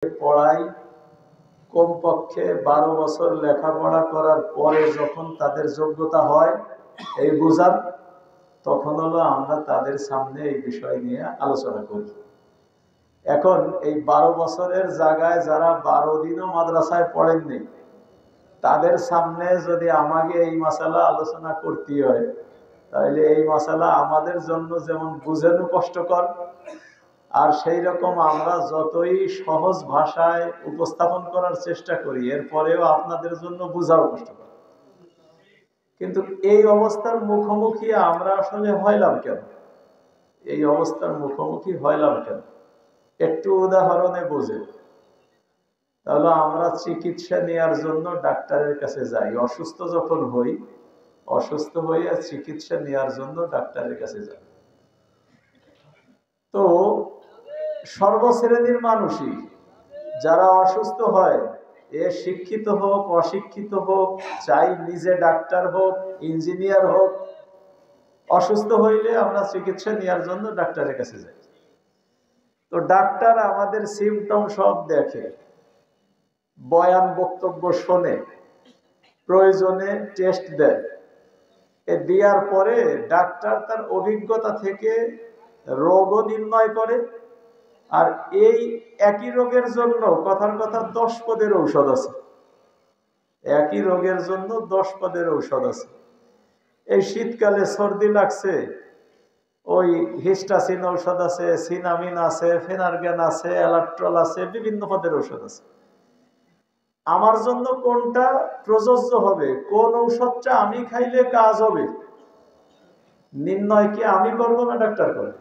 পড়াই কমপক্ষে 12 বছর লেখাপড়া করার পরে যখন তাদের যোগ্যতা হয় এই বুঝার, তখন হলো আমরা তাদের সামনে এই বিষয় নিয়ে আলোচনা করি। এখন এই 12 বছরের জায়গায় যারা 12 দিনও মাদ্রাসায় পড়েননি তাদের সামনে যদি আমাকে এই মাসালা আলোচনা করতে হয়, তাহলে এই মাসালা আমাদের জন্য যেমন বুঝানো কষ্টকর, আর সেই রকম আমরা যতই সহজ ভাষায় উপস্থাপন করার চেষ্টা করি এরপরেও আপনাদের জন্য বোঝাও কষ্টকর। কিন্তু এই অবস্থার মুখোমুখি আমরা আসলে হইলাম কেন? এই অবস্থার মুখোমুখি হইলাম কেন একটু উদাহরণে বোঝে। তাহলে আমরা চিকিৎসা নেওয়ার জন্য ডাক্তারের কাছে যাই, অসুস্থ যখন হই, অসুস্থ হইয়া চিকিৎসা নেওয়ার জন্য ডাক্তারের কাছে যাই। তো সর্বশ্রেণীর মানুষই যারা অসুস্থ হয়, এ শিক্ষিত হোক অশিক্ষিত হোক, চাই নিজে ডাক্তার হোক ইঞ্জিনিয়ার হোক, অসুস্থ হইলে আমরা চিকিৎসা নেওয়ার জন্য ডাক্তারের কাছে যাই। তো ডাক্তার আমাদের সিমটম সব দেখে, বয়ান বক্তব্য শোনে, প্রয়োজনে টেস্ট দেয়। এ দেওয়ার পরে ডাক্তার তার অভিজ্ঞতা থেকে রোগও নির্ণয় করে। আর এই একই রোগের জন্য কথার কথা 10 পদের ঔষধ আছে। একই রোগের জন্য 10 পদের ঔষধ আছে। এই শীতকালে সর্দি লাগছে, ওই হিস্টাসিন ঔষধ আছে, সিনামিন আছে, ফেনারগেন আছে, অ্যালাট্রল আছে, বিভিন্ন পদের ঔষধ আছে। আমার জন্য কোনটা প্রযোজ্য হবে, কোন ঔষধটা আমি খাইলে কাজ হবে, নির্ণয় কি আমি করবো না ডাক্তার করবে?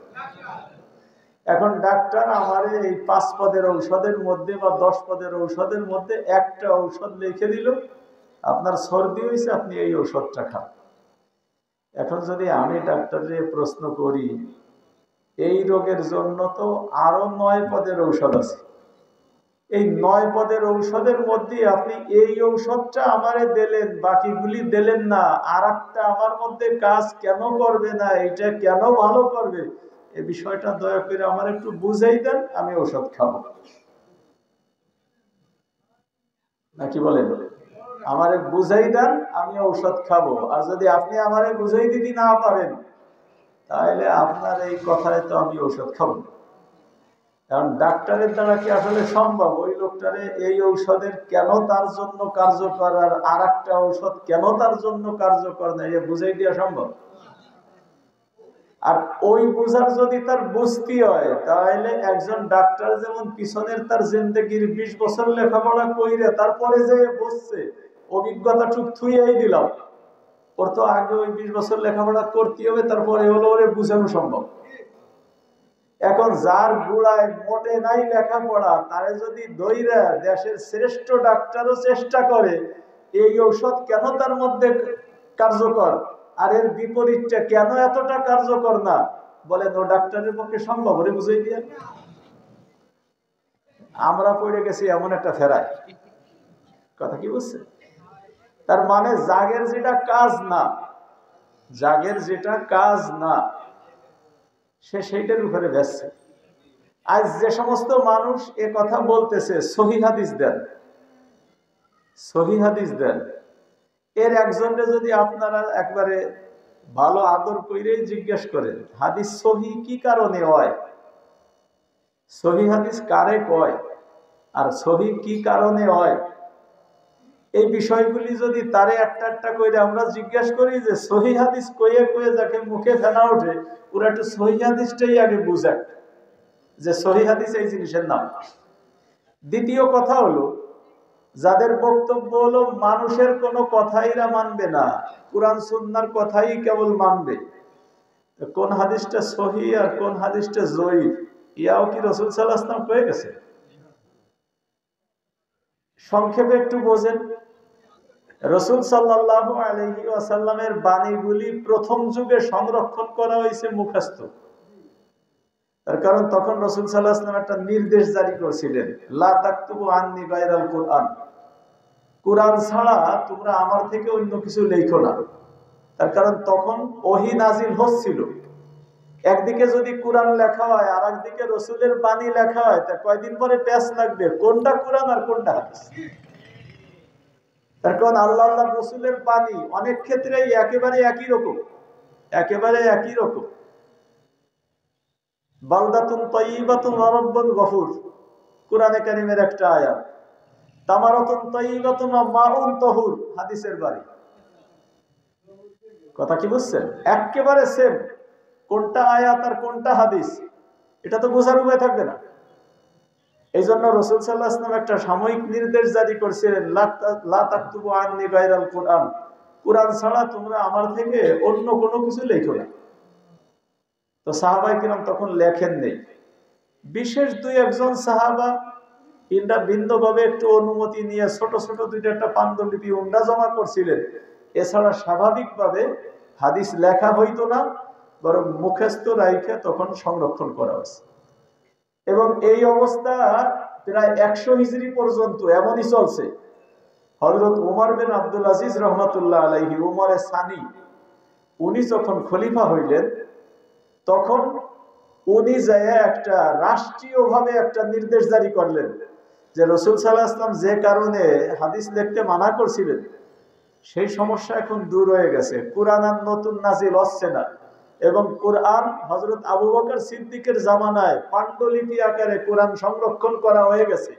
এখন ডাক্তার আমারে এই 5 পদের ঔষধের মধ্যে বা 10 পদের ঔষধের মধ্যে একটা ঔষধ লিখে দিল, আপনার সর্দি হয়েছে, আপনি এই ঔষধটা খান। এখন যদি আমি ডাক্তারের প্রশ্ন করি, এই রোগের জন্য তো আরো 9 পদের ঔষধ আছে, এই 9 পদের ঔষধের মধ্যে আপনি এই ঔষধটা আমারে দিলেন, বাকিগুলি দিলেন না, আর একটা আমার মধ্যে কাজ কেন করবে না, এটা কেন ভালো করবে, এই বিষয়টা দয়া করে আমার একটু বুঝাই দেন, আমি ঔষধ খাবো। নাকি বলেন? আমারে বুঝাই দেন, আমি ঔষধ খাবো। আর যদি আপনি আমারে বুঝাই দিতে না পারেন, তাহলে আপনার এই কথায় তো আমি ঔষধ খাবো। কারণ ডাক্তারের দ্বারা কি আসলে সম্ভব ওই লোকটারে এই ঔষধের কেন তার জন্য কার্যকর আর একটা ঔষধ কেন তার জন্য কার্যকর না, এ বুঝাই দেওয়া সম্ভব? আর ওই বুঝার যদি তার বুঝতে হয়, তাহলে একজন ডাক্তার যেমন পিছনের তার জিন্দেগির 20 বছর লেখাপড়া কইরে তারপরে যে বুঝছে, অভিজ্ঞতা টুক থুইয়াই দিলাম, ওর তো আগে ওই 20 বছর লেখাপড়া করতে হবে, তারপরে হলো ওরে বুঝানো সম্ভব। এখন যার গুড়ায় মোটে নাই লেখাপড়া, তারে যদি দইরা দেশের শ্রেষ্ঠ ডাক্তারও চেষ্টা করে এই ঔষধ কেন তার মধ্যে কার্যকর আর এর বিপরীতটা কেন এতটা কার্যকর না, বলেন ও ডাক্তারের পক্ষে সম্ভব ওরে বুঝাই দিয়ে? আমরা পড়ে গেছি এমন একটা ফেরায়। কথা কি বুঝছে? তার মানে জাগের যেটা কাজ না, জাগের যেটা কাজ না, সে সেইটার উপরে ব্যস্ত। আজ যে সমস্ত মানুষ এ কথা বলতেছে সহিহ হাদিস দেন, সহিহ হাদিস দেন, এর একজনকে যদি আপনারা একবারে ভালো আদর কইরেই জিজ্ঞেস করেন হাদিস সহি কি কারণে হয়, সহিহ হাদিস কারে কয় আর সহি কি কারণে হয়, এই বিষয়গুলি যদি তারে একটা একটা করে আমরা জিজ্ঞেস করি, যে সহিহ হাদিস কইয়ে কইয়ে যাকে মুখে ফেনা ওঠে, পুরো একটু সহিহ হাদিসটাই আগে বুঝাক যে সহিহ হাদিস এই জিনিসের নাম। দ্বিতীয় কথা হলো, যাদের বক্তব্য হলো মানুষের কোনো কথাই মানবে না, কুরআন সুন্নাহর কথাই কেবল মানবে, কোন হাদিসটা সহিহ আর কোন হাদিসটা জয়ীফ, ইয়াও কি রাসূল সাল্লাল্লাহু আলাইহি ওয়াসাল্লাম কয়ে গেছে? সংক্ষেপে একটু বোঝেন। রাসূল সাল্লাল্লাহু আলাইহি ওয়াসাল্লামের বাণীগুলি প্রথম যুগে সংরক্ষণ করা হয়েছে মুখস্থ। তার কারণ তখন রাসূল সাল্লাল্লাহু আলাইহি ওয়াসাল্লাম একটা নির্দেশ জারি করেছিলেন, লা তাকতুবু আন্নী গায়রাল কুরআন, কুরআন ছাড়া তোমরা আমার থেকে অন্য কিছু লেখো না। তার কারণ তখন ওহী নাজিল হচ্ছিল, একদিকে যদি কোরআন লেখা হয় আর একদিকে রসুলের বাণী লেখা হয়, তা কয়দিন পরে প্যাচ লাগবে কোনটা কোরআন আর কোনটা হাদিস। তার কারণ আল্লাহ রসুলের বাণী অনেক ক্ষেত্রেই একেবারে একই রকম, একেবারে একই রকম। বালদাতুন তাইয়্যিবাতুন ওয়া রাব্বুন গফুর, কোরআনে কারীমের একটা আয়াত। তামারাতুন তাইয়্যিবাতুন ওয়া মাউন তাহুর, হাদিসের বাণী। কথা কি বুঝছেন? একেবারে সেম, কোনটা আয়াত আর কোনটা হাদিস এটা তো বোঝার উপায় থাকবে না। এই জন্য রাসূল সাল্লাল্লাহু আলাইহি ওয়াসাল্লাম একটা সাময়িক নির্দেশ জারি করেছিলেন, লা তাকতুবু আন্নী গায়রাল কুরআন, কুরআন ছাড়া তোমরা আমার থেকে অন্য কোনো কিছু লেখো না। তো সাহাবায়ে কিরাম তখন লেখেন নেই। বিশেষ দুই একজন সাহাবা ইন্ডা ভিন্নভাবে একটু অনুমতি নিয়ে ছোট ছোট দুইটা একটা পাণ্ডুলিপি উন্ডা জমা করছিলেন। এছাড়া স্বাভাবিকভাবে হাদিস লেখা হইতো না, বরং মুখস্থ রাইখে তখন সংরক্ষণ করা হয়েছে। এবং এই অবস্থা প্রায় 100 হিজরি পর্যন্ত এমনই চলছে। হযরত ওমর বিন আব্দুল আজিজ রহমাতুল্লাহ আলাইহি, ওমরে সানি, উনি যখন খলিফা হইলেন তখন উনি যায় একটা রাষ্ট্রীয়ভাবে একটা নির্দেশ জারি করলেন যে রাসূল সাল্লাল্লাহু আলাইহি ওয়াসাল্লাম যে কারণে হাদিস লিখতে মানা করছিলেন সেই সমস্যা এখন দূর হয়ে গেছে। কুরআন আর নতুন নাজিল হচ্ছে না, এবং কুরআন হযরত আবু বকর সিদ্দিকের জামানায় পাণ্ডুলিপি আকারে কুরআন সংরক্ষণ করা হয়ে গেছে।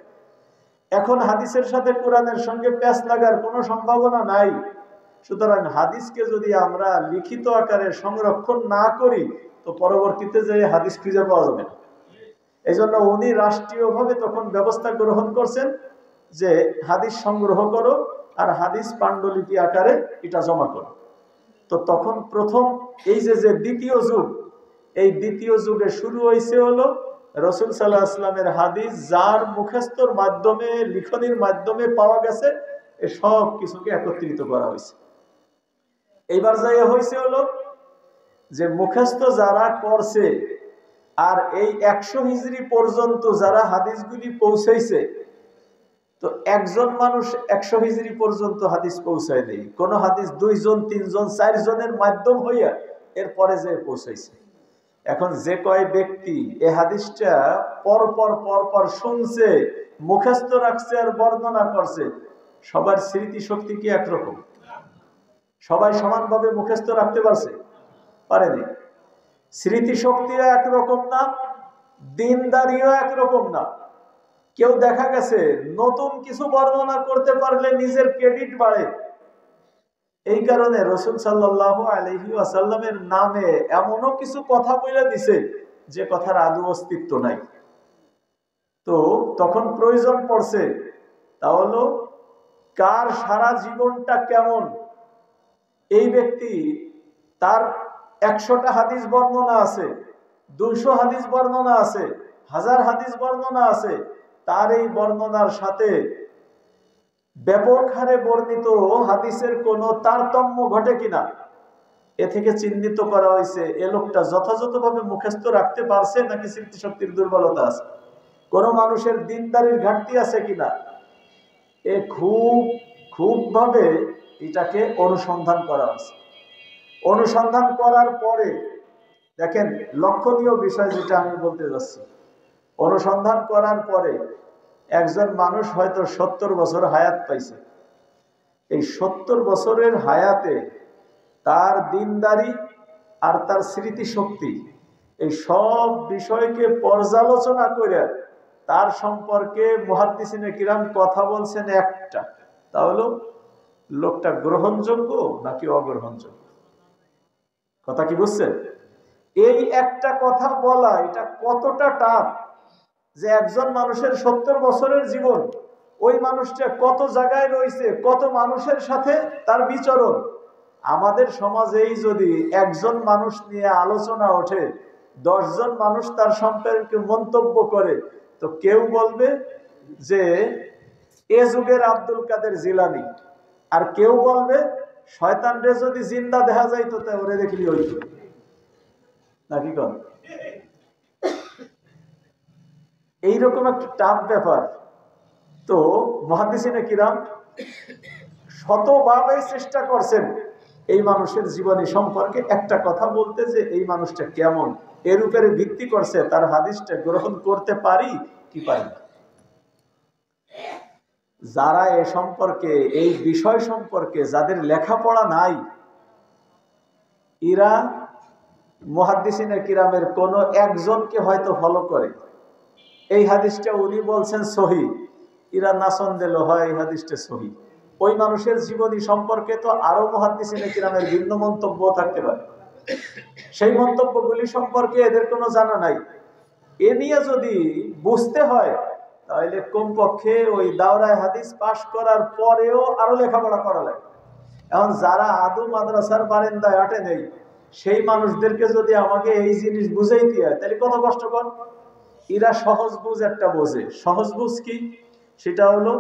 এখন হাদিসের সাথে কুরআনের সঙ্গে প্যাচ লাগার কোনো সম্ভাবনা নাই। সুতরাং হাদিসকে যদি আমরা লিখিত আকারে সংরক্ষণ না করি তো পরবর্তীতে যে হাদিস খুঁজে পাওয়া যাবে না। এই জন্য উনি রাষ্ট্রীয়ভাবে তখন ব্যবস্থা গ্রহণ করছেন যে হাদিস সংগ্রহ করো আর হাদিস পাণ্ডুলিপি আকারে এটা জমা করো। তো তখন প্রথম এই যে দ্বিতীয় যুগ, এই দ্বিতীয় যুগে শুরু হয়েছে হলো রাসূল সাল্লাল্লাহু আলাইহি ওয়াসাল্লামের হাদিস যার মুখস্থর মাধ্যমে, লিখনির মাধ্যমে পাওয়া গেছে, এই সব কিছুকে একত্রিত করা হয়েছে। এইবার যাই হয়েছে হলো যে মুখস্থ যারা করছে আর এই 100 হিজরি পর্যন্ত যারা হাদিসগুলি পৌঁছাইছে, তো একজন মানুষ 100 হিজরি পর্যন্ত হাদিস পৌঁছায় নেই, কোন হাদিস 2 জন 3 জন 4 জনের মাধ্যম হইয়া এরপরে যে পৌঁছাইছে। এখন যে কয় ব্যক্তি এই হাদিসটা পর শুনছে, মুখস্থ রাখছে আর বর্ণনা করছে, সবার স্মৃতি শক্তি কি একরকম? সবাই সমানভাবে মুখস্থ রাখতে পারছে? পারেনি। স্মৃতি শক্তিও একরকম না, দিনদারিও একরকম না। কেউ দেখা গেছে নতুন কিছু বর্ণনা করতে পারলে নিজের ক্রেডিট বাড়ে। এই কারণে রাসূল সাল্লাল্লাহু আলাইহি ওয়াসাল্লামের নামে এমনও কিছু কথা বলে দিছে যে কথার আদৌ অস্তিত্ব নাই। তো তখন প্রয়োজন পড়ছে তা হলো কার সারা জীবনটা কেমন। এই ব্যক্তি তার 100টা হাদিস বর্ণনা আছে, 200 হাদিস বর্ণনা আছে, 1000 হাদিস বর্ণনা আছে, তার এই বর্ণনার সাথে ব্যাপক হারে বর্ণিত হাদিসের কোনো তারতম্য ঘটে কিনা এ থেকে চিহ্নিত করা হয়েছে এ লোকটা যথাযথভাবে মুখস্থ রাখতে পারছে নাকি স্মৃতিশক্তির দুর্বলতা আছে, কোন মানুষের দিনদারির ঘাটতি আছে কিনা। এ খুব ভাবে এটাকে অনুসন্ধান করা হয়েছে। অনুসন্ধান করার পরে দেখেন লক্ষণীয় বিষয় যেটা আমি বলতে যাচ্ছি, অনুসন্ধান করার পরে একজন মানুষ হয়তো 70 বছর হায়াত পাইছে। এই 70 বছরের হায়াতে তার দিনদারি আর তার স্মৃতি শক্তি, এই সব বিষয়কে পর্যালোচনা করে তার সম্পর্কে মুহাদ্দিসিনে কিরাম কথা বলছেন একটা, তা হলো লোকটা গ্রহণযোগ্য নাকি অগ্রহণযোগ্য। কথা কি বুঝছেন? এই একটা কথা বলা এটা কতটা টাফ, যে একজন মানুষের 70 বছরের জীবন, ওই মানুষটা কত জায়গায় রয়েছে, কত মানুষের সাথে তার বিচরণ। আমাদের সমাজেই যদি একজন মানুষ নিয়ে আলোচনা ওঠে, 10 জন মানুষ তার সম্পর্কে মন্তব্য করে, তো কেউ বলবে যে এ যুগের আব্দুল কাদের জিলানী, আর কেউ বলবে শয়তানরে যদি জিন্দা দেখা যাইতো তা ওরে দেখলি হইতো নাকি। কোন এইরকম একটা টাফ ব্যাপার। তো মুহাদ্দিসিনে কিরাম শতভাবে চেষ্টা করছেন এই মানুষের জীবনী সম্পর্কে একটা কথা বলতে, যে এই মানুষটা কেমন, এর উপরে ভিত্তি করছে তার হাদিসটা গ্রহণ করতে পারি কি পারি না। যারা এ সম্পর্কে, এই বিষয় সম্পর্কে যাদের লেখাপড়া নাই, এরা মুহাদ্দিসিনে কিরামের কোন একজনকে হয়তো ফলো করে, এই হাদিসটা উনি বলছেন সহি, এরা নাসন দিল হয় এই হাদিসটা সহি। ওই মানুষের জীবনী সম্পর্কে তো আরো মুহাদ্দিসিনে কিরামের ভিন্ন মন্তব্য থাকতে পারে, সেই মন্তব্যগুলি সম্পর্কে এদের কোনো জানা নাই। এ নিয়ে যদি বুঝতে হয় তাহলে কমপক্ষে ওই দাওরায় হাদিস পাশ করার পরেও আরো লেখাপড়া করা লাগে। এখন যারা আদু মাদ্রাসার বারান্দায় আটে নেই, সেই মানুষদেরকে যদি আমাকে এই জিনিস বুঝাইতে হয় তাহলে কত কষ্টকর। এরা সহজ বুঝ একটা বোঝে। সহজ বুঝ কি? সেটা হলো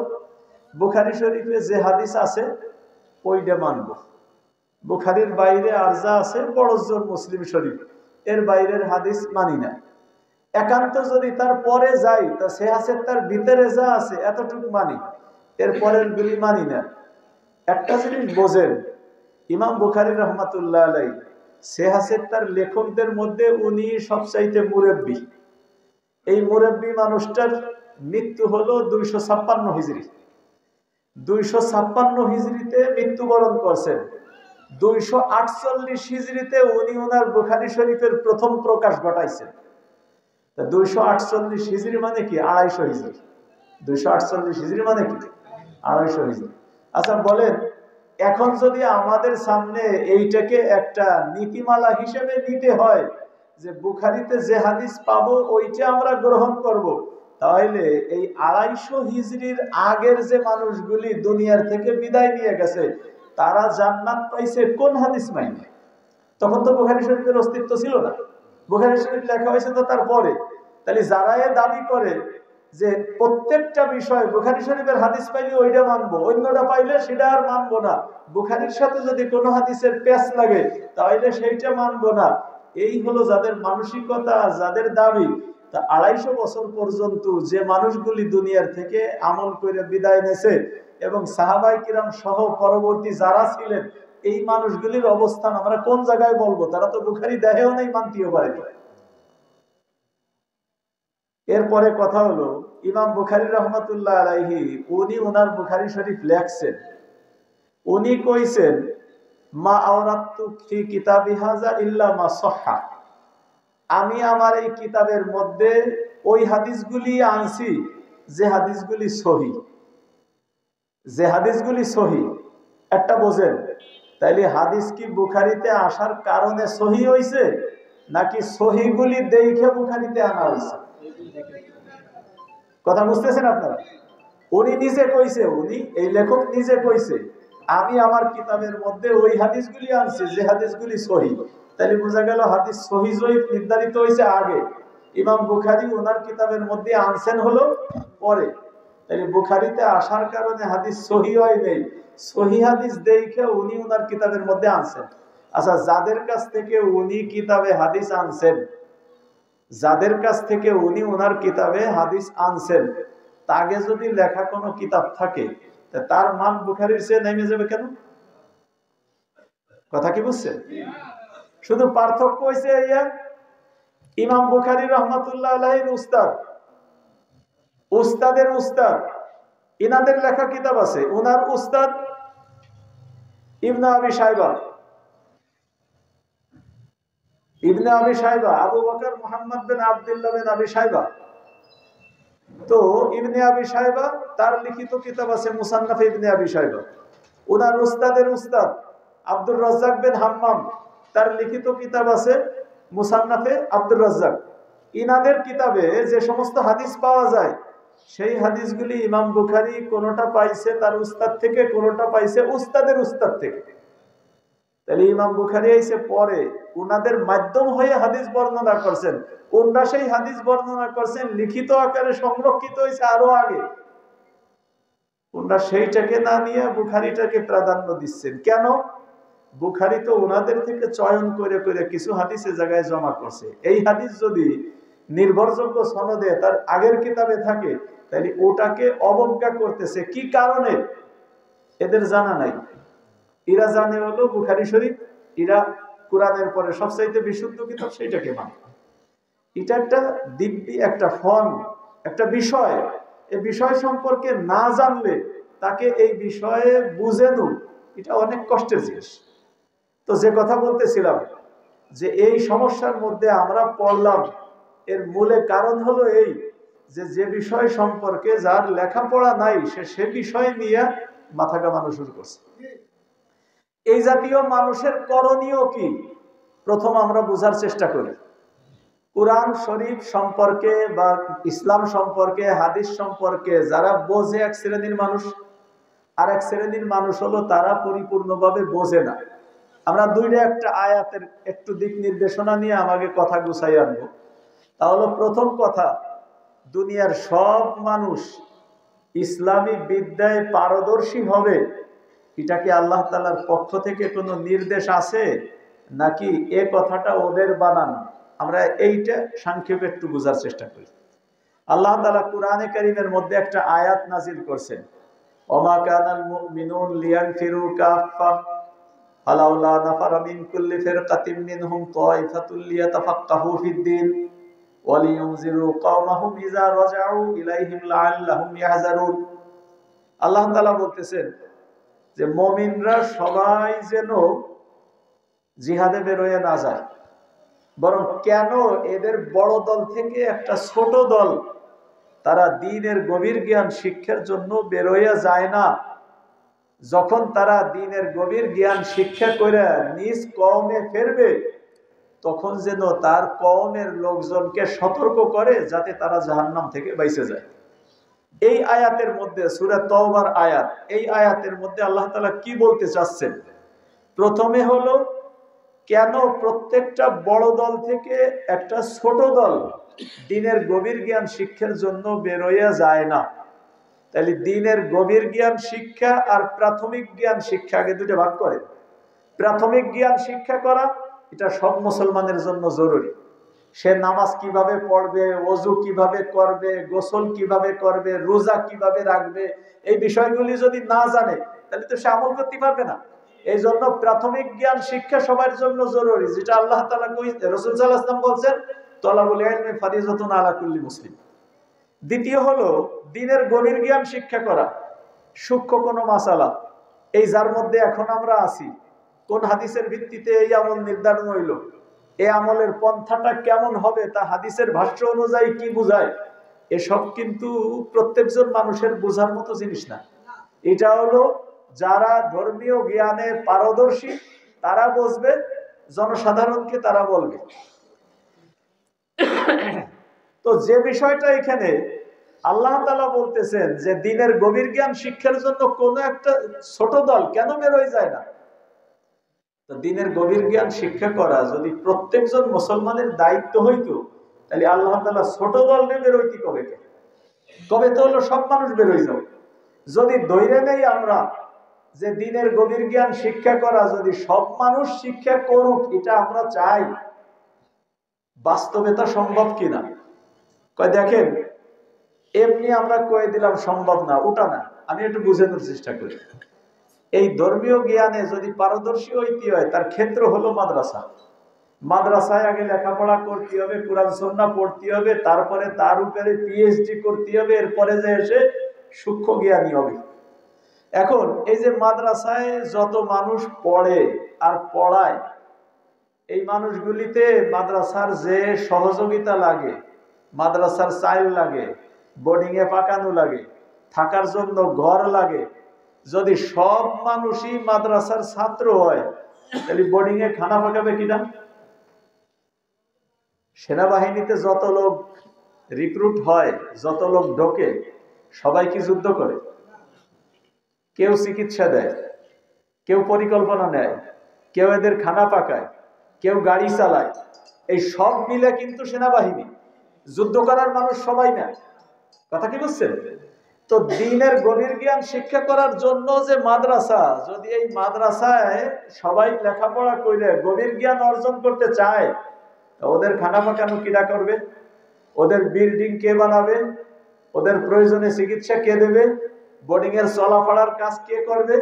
বুখারী শরীফে যে হাদিস আছে ওইটা মানব, বুখারীর বাইরে আর যা আছে বড় জোর মুসলিম শরীফ, এর বাইরের হাদিস মানি না। একান্ত যদি তার পরে যাই তা সে আছে তার ভিতরে যা আছে এতটুকু মানি, এর পরের গুলি মানি না। একটা জিনিস বোঝেন, ইমাম বুখারী রহমাতুল্লাহ আলাইহি সে আছে তার লেখকদের মধ্যে উনি সবচাইতে মুরব্বী। এই মুরব্বী মানুষটার মৃত্যু হলো 256 হিজরি। 256 হিজরিতে মৃত্যুবরণ করছেন। 248 হিজরিতে উনি ওনার বুখারী শরীফের প্রথম প্রকাশ ঘটাইছেন। 248 হিজরি মানে কি? 250 হিজরি। 248 হিজরি মানে কি? 250 হিজরি। আচ্ছা বলেন, এখন যদি আমাদের সামনে এইটাকে একটা নীতিমালা হিসেবে নিতে হয় যে বুখারীতে যে হাদিস পাবো ওইটা আমরা গ্রহণ করব, তাহলে এই 250 হিজরির আগের যে মানুষগুলি দুনিয়ার থেকে বিদায় নিয়ে গেছে তারা জান্নাত পাইছে কোন হাদিস মাইনে? তখন তো বুখারী শরীফের অস্তিত্ব ছিল না, বুখারী শরীফ লেখা হয়েছে তো তারপরে। তাহলে যারা এ দাবি করে যে প্রত্যেকটা বিষয় বুখারী শরীফের হাদিস পাইলে ওইটা মানবো, অন্যটা পাইলে সেটা আর মানবো না, বুখারীর সাথে যদি কোনো হাদিসের প্যাচ লাগে তাহলে সেইটা মানবো না, এই হলো যাদের মানসিকতা, যাদের দাবি। তা 250 বছর পর্যন্ত যে মানুষগুলি দুনিয়ার থেকে আমল করে বিদায় নেছে এবং সাহাবায়ে কিরাম সহ পরবর্তী যারা ছিলেন, এই মানুষগুলির অবস্থান আমরা কোন জায়গায় বলবো? তারা তো বুখারী দেখেও নাই, মানতেও পারেনি। এরপরে কথা হলো ইমাম বুখারী রহমাতুল্লাহ আলাইহি উনি ওনার বুখারী শরীফ লেখছেন, উনি কইছেন মা আওরাতু ফি কিতাবি হাযা ইল্লা মা সাহহা, আমি আমার এই কিতাবের মধ্যে ওই হাদিসগুলি আনছি যে হাদিসগুলি সহিহ, যে হাদিসগুলি সহিহ। একটা বোঝেন, তাইলে হাদিস কি বুখারীতে আসার কারণে সহিহ হইছে নাকি সহিহগুলি দেখে বুখারীতে আনা হইছে? কথা বুঝতেছেন আপনারা? উনি নিজে কইছে, উনি এই লেখক নিজে কইছে আমি আমার কিতাবের মধ্যে ওই হাদিসগুলি আনছি যে হাদিসগুলি সহিহ। তাহলে বোঝা গেল হাদিস সহিহ জয়ীফ নির্ধারিত হয়েছে আগে, ইমাম বুখারী ওনার কিতাবের মধ্যে আনছেন হলো পরে। তাহলে বুখারীতে আসার কারণে হাদিস সহিহ হয় নেই, সহিহ হাদিস দেখে উনি ওনার কিতাবের মধ্যে আনছেন। আচ্ছা, যাদের কাছ থেকে উনি কিতাবে হাদিস আনছেন, যাদের কাছ থেকে উনি ওনার কিতাবে হাদিস আনছেন, তাকে যদি লেখা কোনো কিতাব থাকে তার মান বুখারীর চেয়ে নেমে যাবে কেন? কথা কি বুঝছেন? শুধু পার্থক্য হইছে ইয়া, ইমাম বুখারী রহমাতুল্লাহ আলাইহির উস্তাদ, উস্তাদের উস্তাদ, ইনাদের লেখা কিতাব আছে। ওনার উস্তাদ ইবনে আবি শাইবা, ইবনে আবি শাইবা আবু বকর মুহাম্মদ বিন আব্দুল্লাহ বিন আবি শাইবা। তো ইবনে আবি শাইবা তার লিখিত কিতাব আছে মুসান্নাফ ইবনে আবি শাইবা। ওনার উস্তাদের উস্তাদ আব্দুর রাজ্জাক বিন হাম্মাম, তার লিখিত কিতাব আছে মুসান্নাফে আব্দুর রাজ্জাক। ইনাদের কিতাবে যে সমস্ত হাদিস পাওয়া যায় সেই হাদিসগুলি ইমাম বুখারী কোনটা পাইছে তার উস্তাদ থেকে, কোনটা পাইছে উস্তাদের উস্তাদ থেকে। তাহলে ইমাম বুখারী এসে পরে উনাদের মাধ্যম হয়ে হাদিস বর্ণনা করছেন, ওনারা সেই হাদিস বর্ণনা করছেন লিখিত আকারে সংরক্ষিত হয়েছে আরো আগে, ওনারা সেইটাকে না নিয়ে বুখারীটাকে প্রাধান্য দিচ্ছেন। কেন? বুখারী তো ওনাদের থেকে চয়ন করে করে কিছু হাদিসের জায়গায় জমা করছে। এই হাদিস যদি নির্ভরযোগ্য সনদে তার আগের কিতাবে থাকে তাহলে ওটাকে অবজ্ঞা করতেছে কি কারণে এদের জানা নাই। এরা জানে হলো বুখারী শরীফ, এরা কোরআনের পরে সবচাইতে বিশুদ্ধ কিতাব, সেইটাকে মানে। এটা একটা দিব্যি, একটা ফল, একটা বিষয়। এই বিষয় সম্পর্কে না জানলে তাকে এই বিষয়ে বুঝেনো এটা অনেক কষ্টের জিনিস। তো যে কথা বলতেছিলাম যে এই সমস্যার মধ্যে আমরা পড়লাম, এর মূলে কারণ হলো এই যে যে বিষয় সম্পর্কে যার লেখাপড়া নাই সে বিষয় নিয়ে মাথা কামানো শুরু করছে। এই জাতীয় মানুষের করণীয় কি? প্রথম আমরা বোঝার চেষ্টা করি কোরআন শরীফ সম্পর্কে বা ইসলাম সম্পর্কে, হাদিস সম্পর্কে যারা বোঝে এক শ্রেণীর মানুষ, আর এক শ্রেণীর মানুষ হলো তারা পরিপূর্ণভাবে বোঝে না। আমরা দুইটা একটা আয়াতের একটু দিক নির্দেশনা নিয়ে আমাকে কথা গুছাই আনবো। তাহলে প্রথম কথা, দুনিয়ার সব মানুষ ইসলামী বিদ্যায় পারদর্শী হবে, এটা কি আল্লাহ তাআলার পক্ষ থেকে কোনো নির্দেশ আছে নাকি এ কথাটা ওদের বানান? আমরা এইটা সংক্ষেপে একটু বোঝার চেষ্টা করি। আল্লাহ তাআলা কুরআনে কারীমের মধ্যে একটা আয়াত নাজিল করছেন, ওমা কানাল মুমিনুন লিয়ানফিরু কাফা ফালাউলা নাফারা মিন কুল্লি ফিরকাতিন মিনহুম তায়ফাতুল লিয়াতাফাক্কাহু ফিদ-দীন ওয়া লিয়ুনজিরু কওমাহুম ইযা রাজাউ ইলাইহিম লাআল্লাহুম ইয়াহজারুন। আল্লাহ তাআলা বলতেছেন যে মুমিনরা সবাই যেন জিহাদে বের হয়ে না যায়, বরং কেন এদের বড় দল থেকে একটা ছোট দল তারা দ্বীনের গভীর জ্ঞান শিক্ষার জন্য বের হয়ে যায় না। যখন তারা দ্বীনের গভীর জ্ঞান শিক্ষা করে নিজ কওমে ফিরবে, তখন যেন তার কওমের লোকজনকে সতর্ক করে যাতে তারা জাহান্নাম থেকে বাইচে যায়। এই আয়াতের মধ্যে, সূরা তাওবার আয়াত, এই আয়াতের মধ্যে আল্লাহ তাআলা কি বলতে চাচ্ছেন? প্রথমে হলো কেন প্রত্যেকটা বড় দল থেকে একটা ছোট দল দ্বীনের গভীর জ্ঞান শিক্ষার জন্য বের হয়ে যায় না। তাহলে দ্বীনের গভীর জ্ঞান শিক্ষা আর প্রাথমিক জ্ঞান শিক্ষা আগে দুটো ভাগ করে। প্রাথমিক জ্ঞান শিক্ষা করা এটা সব মুসলমানের জন্য জরুরি। সে নামাজ কিভাবে পড়বে, ওযু কিভাবে করবে, গোসল কিভাবে করবে, রোজা কিভাবে রাখবে, এই বিষয়গুলি যদি না জানে তাহলে তো সে আমল করতে পারবে না। এই জন্য প্রাথমিক জ্ঞান শিক্ষা সবার জন্য জরুরি, যেটা আল্লাহ তাআলা রাসূল সাল্লাল্লাহু আলাইহি ওয়াসাল্লাম বলেন, তলাবুল ইলমি ফারিজাতুন আলা কুল্লি মুসলিম। দ্বিতীয় হলো দ্বীনের গভীর জ্ঞান শিক্ষা করা, সূক্ষ্ম কোনো মাসালা, এই যার মধ্যে এখন আমরা আছি, কোন হাদিসের ভিত্তিতে এই আমল নির্ধারণ হইল, এই আমলের পন্থাটা কেমন হবে, তা হাদিসের ভাষ্য অনুযায়ী কি বুঝায়, এসব কিন্তু প্রত্যেকজন মানুষের বোঝার মতো জিনিস না। এটা হলো যারা ধর্মীয় জ্ঞানে পারদর্শী তারা বুঝবে, জনসাধারণকে তারা বলবে। তো যে বিষয়টা এখানে আল্লাহ তাআলা বলতেছেন যে দ্বীনের গভীর জ্ঞান শিক্ষার জন্য কোন একটা ছোট দল কেন বের হয়ে যায় না, তো দ্বীনের গভীর জ্ঞান শিক্ষা করা যদি প্রত্যেকজন মুসলমানের দায়িত্ব হইতো, তাহলে আল্লাহ তাআলা ছোট দল নিয়ে বের হইতে কবে তো হলো সব মানুষ বের হয়ে যাবে। যদি ধৈর্য নেই আমরা যে দ্বীনের গভীর জ্ঞান শিক্ষা করা যদি সব মানুষ শিক্ষা করুক, এটা আমরা চাই, বাস্তবে তা সম্ভব কিনা? কয় দেখেন, এমনি আমরা কয়ে দিলাম সম্ভব না, ওটা না, আমি একটু বুঝানোর চেষ্টা করি। এই ধর্মীয় জ্ঞানে যদি পারদর্শী হইতে হয়, তার ক্ষেত্র হলো মাদ্রাসা। মাদ্রাসায় আগে লেখাপড়া করতে হবে, কুরআন সুন্নাহ পড়তে হবে, তারপরে তার উপরে পিএইচডি করতে হবে, এরপরে যে এসে সূক্ষ্ম জ্ঞানী হবে। এখন এই যে মাদ্রাসায় যত মানুষ পড়ে আর পড়ায়, এই মানুষগুলিতে মাদ্রাসার যে সহযোগিতা লাগে, মাদ্রাসার চাইল লাগে, বোর্ডিং এ পাকানো লাগে, থাকার জন্য ঘর লাগে, যদি সব মানুষই মাদ্রাসার ছাত্র হয়, তাহলে বোর্ডিং এ খানা পাকাবে কিনা? সেনাবাহিনীতে যত লোক রিক্রুট হয়, যত লোক ঢোকে, সবাই কি যুদ্ধ করে? কেউ চিকিৎসা দেয়, কেউ পরিকল্পনা নেয়, কেউ এদের খানা পাকায়, কেউ গাড়ি চালায়, এই সব মিলে কিন্তু সেনাবাহিনী। যুদ্ধ করার মানুষ সবাই না, কথা কি বুঝছেন? তো দ্বীনের গভীর জ্ঞান শিক্ষা করার জন্য যে মাদ্রাসা, যদি এই মাদ্রাসায় সবাই লেখাপড়া করে গভীর জ্ঞান অর্জন করতে চায়, ওদের খানা পাকানো কিরা করবে? ওদের বিল্ডিং কে বানাবে? ওদের প্রয়োজনে চিকিৎসা কে দেবে? বোর্ডিং এর চলাফেরার কাজ কে করবে?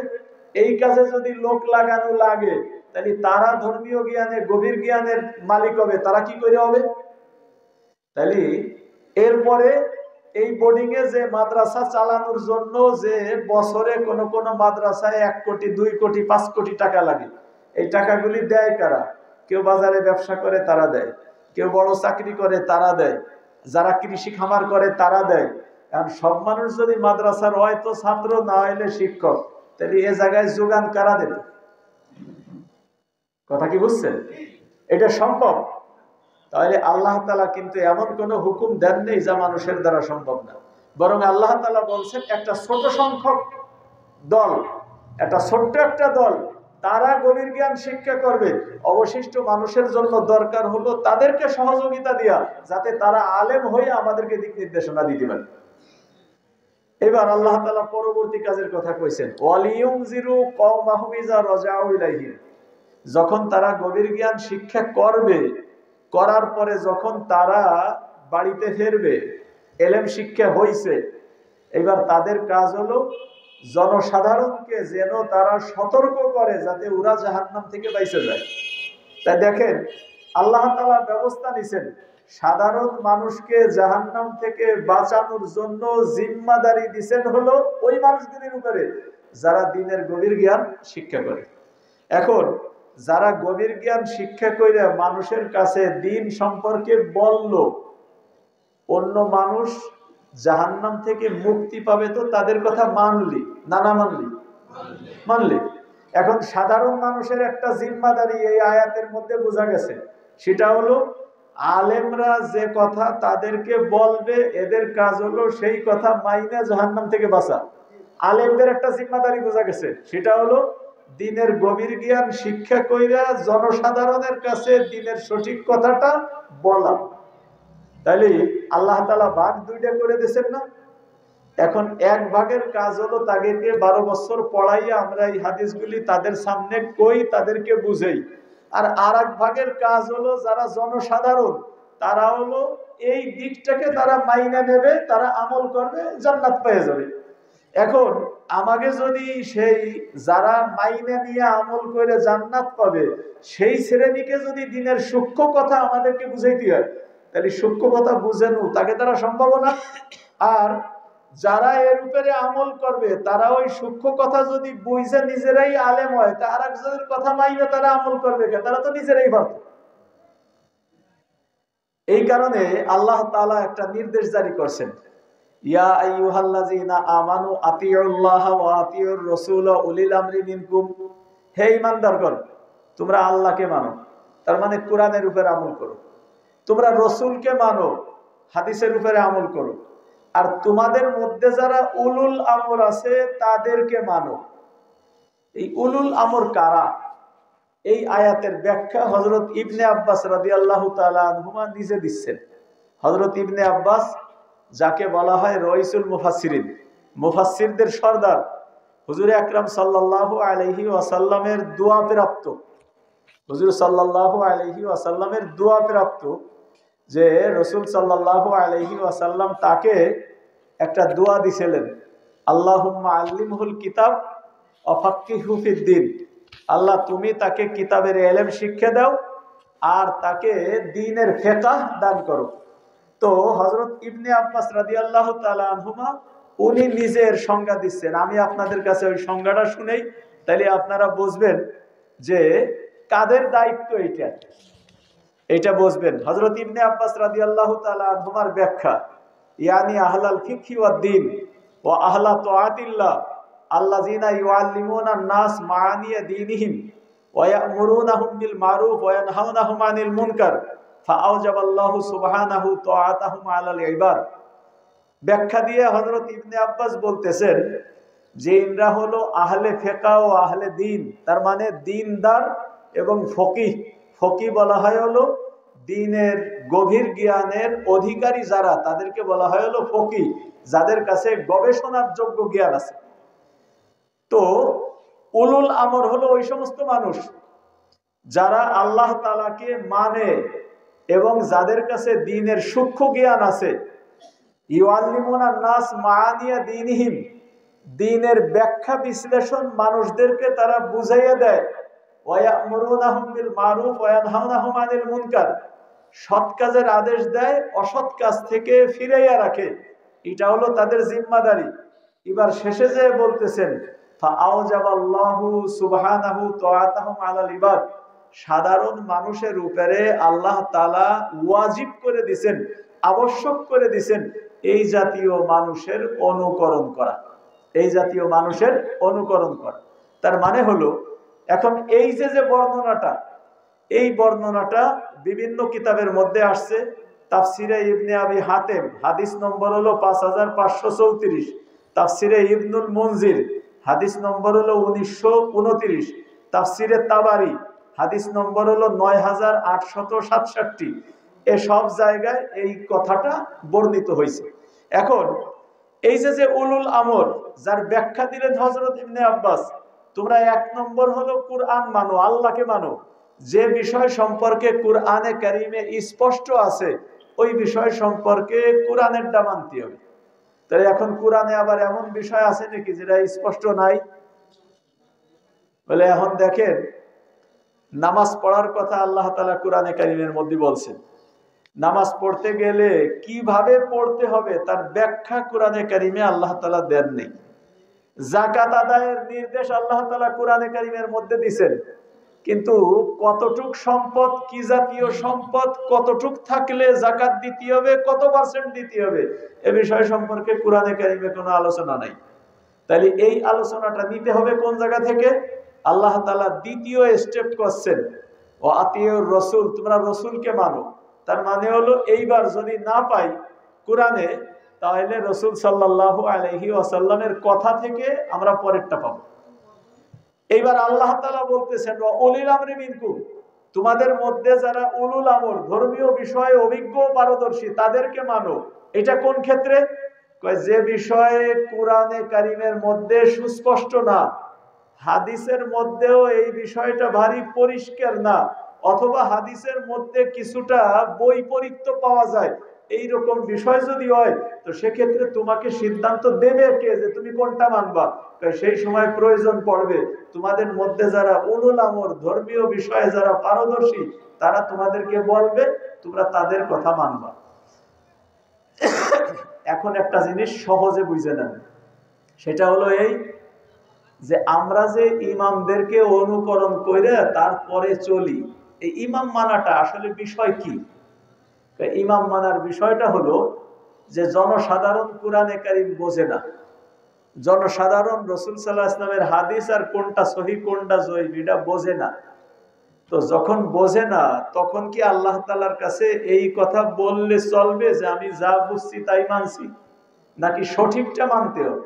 এই কাজে যদি লোক লাগানো লাগে, তাহলে তারা ধর্মীয় জ্ঞানে গভীর জ্ঞানের মালিক হবে, তারা কি করে হবে? তাহলে এরপরে এই বোর্ডিং এ যে মাদ্রাসা চালানোর জন্য যে বছরে কোন কোন মাদ্রাসায় 1 কোটি 2 কোটি 5 কোটি টাকা লাগে, এই টাকাগুলি দেয় কারা? কেউ বাজারে ব্যবসা করে তারা দেয়, কেউ বড় চাকরি করে তারা দেয়, যারা কৃষি খামার করে তারা দেয়। কারণ সব মানুষ যদি মাদ্রাসার হয় তো ছাত্র, না হইলে শিক্ষক, তাহলে এ জায়গায় যোগান কারা দেবে? কথা কি বুঝছেন? এটা সম্ভব? তাহলে আল্লাহ তাআলা কিন্তু এমন কোন হুকুম দেন নেই যা মানুষের দ্বারা সম্ভব না। বরং আল্লাহ তাআলা বলছেন একটা ছোট সংখ্যক দল, একটা ছোট্ট একটা দল, তারা গভীর জ্ঞান শিক্ষা করবে। অবশিষ্ট মানুষের জন্য দরকার হলো তাদেরকে সহযোগিতা দেয়া, যাতে তারা আলেম হয়ে আমাদেরকে দিক নির্দেশনা দিতে পারে। এবার আল্লাহ তাআলা পরবর্তী কাজের কথা কইছেন, ওয়ালিয়ুনজিরু কওমাহুম ইযা রাজাউ ইলাইহিম। যখন তারা গভীর জ্ঞান শিক্ষা করবে, করার পরে যখন তারা বাড়িতে ফিরবে, এলেম শিক্ষা হইছে, এবার তাদের কাজ হলো জনসাধারণকে যেন তারা সতর্ক করে যাতে ওরা জাহান্নাম থেকে বাইচে যায়। তাই দেখেন আল্লাহ তাআলা ব্যবস্থা নিছেন, সাধারণ মানুষকে জাহান্নাম থেকে বাঁচানোর জন্য জিম্মাদারি দিবেন হলো ওই মানুষগুলির উপরে যারা দ্বীনের গভীর জ্ঞান শিক্ষা করে। এখন যারা গভীর জ্ঞান শিক্ষা করে মানুষের কাছে দ্বীন সম্পর্কে বলল, অন্য মানুষ জাহান্নাম থেকে মুক্তি পাবে, তো তাদের কথা মানলি না না মানলি? মানলি। এখন সাধারণ মানুষের একটা জিম্মাদারি এই আয়াতের মধ্যে বোঝা গেছে, সেটা হলো আলেমরা যে কথা তাদেরকে বলবে, এদের কাজ হলো সেই কথা মাইনে জাহান্নাম থেকে বাঁচা। আলেমদের একটা জিম্মাদারি বোঝা গেছে, সেটা হলো দ্বীনের গভীর জ্ঞান শিক্ষা কইরা জনসাধারণের কাছে দ্বীনের সঠিক কথাটা বলা। তাইলে আল্লাহ তাআলা ভাগ দুইটা করে দিয়েছেন না? এখন এক ভাগের কাজ হলো তাদেরকে 12 বছর পড়াইয়া আমরা এই হাদিসগুলি তাদের সামনে কই, তাদেরকে বুঝাই। আর আরেক ভাগের কাজ হলো যারা জনসাধারণ, তারা হলো এই দিকটাকে তারা মাইনা নেবে, তারা আমল করবে, জান্নাত পেয়ে যাবে। এখন আমাকে যদি সেই যারা মাইনে নিয়ে আমল করে জান্নাত পাবে সেই শ্রেণীকে যদি দ্বীনের সূক্ষ্ম কথা আমাদেরকে বুঝাইতে হয়, তাহলে সূক্ষ্ম কথা বুঝেনু তাকে তারা সম্ভব না। আর যারা এর উপরে আমল করবে তারা ওই সূক্ষ্ম কথা যদি বুঝে নিজেরাই আলেম হয়, তা আর একজনের কথা মাইনে তারা আমল করবে কে? তারা তো নিজেরাই পারত। এই কারণে আল্লাহ তাআলা একটা নির্দেশ জারি করছেন, ইয়া আইয়ুহাল্লাযীনা আমানু আতিউল্লাহ ওয়া আতিউর রাসূল ওয়া উলিল আমরি মিনকুম। হে ঈমানদারগণ, তোমরা আল্লাহকে মানো, তার মানে কোরআনের উপর আমল করো। তোমরা রাসূলকে মানো, হাদিসের উপরে আমল করো। আর তোমাদের মধ্যে যারা উলুল আমর আছে তাদেরকে মানো। এই উলুল আমর কারা? এই আয়াতের ব্যাখ্যা হযরত ইবনে আব্বাস রাদিয়াল্লাহু তাআলা আনহুমা নিজে দিচ্ছেন। হযরত ইবনে আব্বাস, যাকে বলা হয় রইসুল মুফাসসিরিন, মুফাসসিরদের সর্দার, হুজুর আকরাম সাল্লাল্লাহু আলাইহি ওয়াসাল্লামের দোয়া প্রাপ্ত, হুজুর সাল্লাল্লাহু আলাইহি ওয়াসাল্লামের দোয়া প্রাপ্ত, যে রাসূল সাল্লাল্লাহু আলাইহি ওয়াসাল্লাম তাকে একটা দোয়া দিছিলেন, আল্লাহুম্মা আল্লিমহুল কিতাব ওয়া ফাক্কিহু ফিদ্দিন। আল্লাহ তুমি তাকে কিতাবের ইলম শিক্ষা দাও আর তাকে দ্বীনের ফিকহ দান করো। তো হযরত ইবনে আব্বাস রাদিয়াল্লাহু তাআলা আনহুমা উনি নিজের সংজ্ঞা দিচ্ছেন। আমি আপনাদের কাছে ওই সংজ্ঞাটা শুনেই, তাইলে আপনারা বুঝবেন যে কাদের দায়িত্ব এটা বুঝবেন। হযরত ইবনে আব্বাস রাদিয়াল্লাহু তাআলা আনহুমার ব্যাখ্যা, ইয়ানি আহলাল ফিকহি ওয়াদ দ্বীন ওয়া আহলা তাআতিল্লাহ আল্লাযিনা ইউআল্লিমুনা নাস মাআনিয়া দ্বীনিহিম ওয়া ইয়া'মুরুনাহুম বিল মারুফ ওয়া ইয়ানহাউনাহুম আনিল মুনকার ফাআওজাবাল্লাহু সুবহানাহু তাআতাহুম আলাল ইবাদ। ব্যাখ্যা দিয়ে হযরত ইবনে আব্বাস বলতেছেন যে ইনরা হলো আহলে ফিকহ ও আহলে দ্বীন, তার মানে দ্বীনদার এবং ফকিহ। ফকিহ বলা হয় হলো দ্বীনের গভীর জ্ঞানের অধিকারী যারা, তাদেরকে বলা হয় হলো ফকিহ, যাদের কাছে গবেষণার যোগ্য জ্ঞান আছে। তো উলুল আমর হলো ওই সমস্ত মানুষ যারা আল্লাহ তাআলাকে মানে এবং যাদের কাছে দ্বীনের সূক্ষ্ম জ্ঞান আছে। ইউআল্লিমুনান নাস মাআনিয়া দ্বীনিহিম, দ্বীনের ব্যাখ্যা বিশ্লেষণ মানুষদেরকে তারা বুঝাইয়া দেয়। ওয়া ইয়া'মুরুনাহুম বিল মারুফ ওয়া ইয়ানহাউনাহুম আনিল মুনকার, সৎ কাজের আদেশ দেয়, অসৎ কাজ থেকে ফিরাইয়া রাখে, এটা হলো তাদের জিম্মাদারি। এবার শেষে যে বলতেছেন ফাআওজাবাল্লাহু সুবহানাহু তাআতাহুম আলাল ইবাদ, সাধারণ মানুষের উপরে আল্লাহ তাআলা ওয়াজিব করে দিবেন, আবশ্যক করে দিবেন এই জাতীয় মানুষের অনুকরণ করা, এই জাতীয় মানুষের অনুকরণ করা। তার মানে হলো এখন এই যে বর্ণনাটা, এই বর্ণনাটা বিভিন্ন কিতাবের মধ্যে আসছে। তাফসিরে ইবনে আবি হাতেম হাদিস নম্বর হলো 5534, তাফসিরে ইবনুল মুনজির হাদিস নম্বর হলো 1929, তাফসিরে তাবারি হাদিস নম্বর হলো 9867। এসব জায়গায় এই কথাটা বর্ণিত হয়েছে। এখন এই যে উলুল আমর, যার ব্যাখ্যা দিলেন হযরত ইবনে আব্বাস, তোমরা এক নম্বর হলো কুরআন মানো, আল্লাহকে মানো, যে বিষয় সম্পর্কে কুরআনে কারিমে স্পষ্ট আছে ওই বিষয় সম্পর্কে কুরআনেরটা মানতে হবে। তাই এখন কুরআনে আবার এমন বিষয় আছে নাকি যেটা স্পষ্ট নাই? বলে এখন দেখেন, নামাজ পড়ার কথা আল্লাহ তাআলা কুরআনে কারিমের মধ্যে বলছেন, নামাজ পড়তে গেলে কিভাবে পড়তে হবে তার ব্যাখ্যা কুরআনে কারিমে আল্লাহ তাআলা দেন নেই। যাকাত আদায়ের নির্দেশ আল্লাহ তাআলা কুরআনে কারিমের মধ্যে দিয়েছেন, কিন্তু কতটুক সম্পদ, কি জাতীয় সম্পদ, কতটুক থাকলে যাকাত দিতে হবে, কত পার্সেন্ট দিতে হবে, এ বিষয় সম্পর্কে কুরআনে কারিমে কোনো আলোচনা নাই। তাহলে এই আলোচনাটা নিতে হবে কোন জায়গা থেকে? আল্লাহ তাআলা দ্বিতীয় স্টেপ করছেন, ও আতিউর রাসূল, তোমরা রাসূলকে মানো। তার মানে হলো এইবার যদি না পাই কুরআনে, তাহলে রাসূল সাল্লাল্লাহু আলাইহি ওয়াসাল্লামের কথা থেকে আমরা পরেরটা পাবো। এইবার আল্লাহ তাআলা বলতেছেন ওয়া উলিল আমরি মিনকুম, তোমাদের মধ্যে যারা উলুল আমর, ধর্মীয় বিষয়ে অভিজ্ঞ পারদর্শী, তাদেরকে মানো। এটা কোন ক্ষেত্রে? যে বিষয়ে কুরআনে কারিমের মধ্যে সুস্পষ্ট না, হাদিসের মধ্যেও এই বিষয়টা ভারী পরিষ্কার না, অথবা হাদিসের মধ্যে কিছুটা বৈপরীত্য পাওয়া যায়, এই রকম বিষয় যদি হয়, তো সেক্ষেত্রে তোমাকে সিদ্ধান্ত দেবে কে যে তুমি কোনটা মানবা? সেই সময় প্রয়োজন পড়বে তোমাদের মধ্যে যারা উলুল আমর, ধর্মীয় বিষয়ে যারা পারদর্শী, তারা তোমাদেরকে বলবে, তোমরা তাদের কথা মানবা। এখন একটা জিনিস সহজে বুঝে নেন, সেটা হলো এই যে আমরা যে ইমামদেরকে অনুকরণ করে তারপরে চলি, এই ইমাম মানাটা আসলে বিষয় কি? ইমাম মানার বিষয়টা হলো যে জনসাধারণ কুরআনে কারীম বোঝে না, জনসাধারণ রাসূল সাল্লাল্লাহু আলাইহি ওয়াসাল্লামের হাদিস আর কোনটা সহিহ কোনটা জয়ীফ এটা বোঝে না। তো যখন বোঝে না, তখন কি আল্লাহ তাআলার কাছে এই কথা বললে চলবে যে আমি যা বুঝছি তাই মানছি, নাকি সঠিকটা মানতে হবে?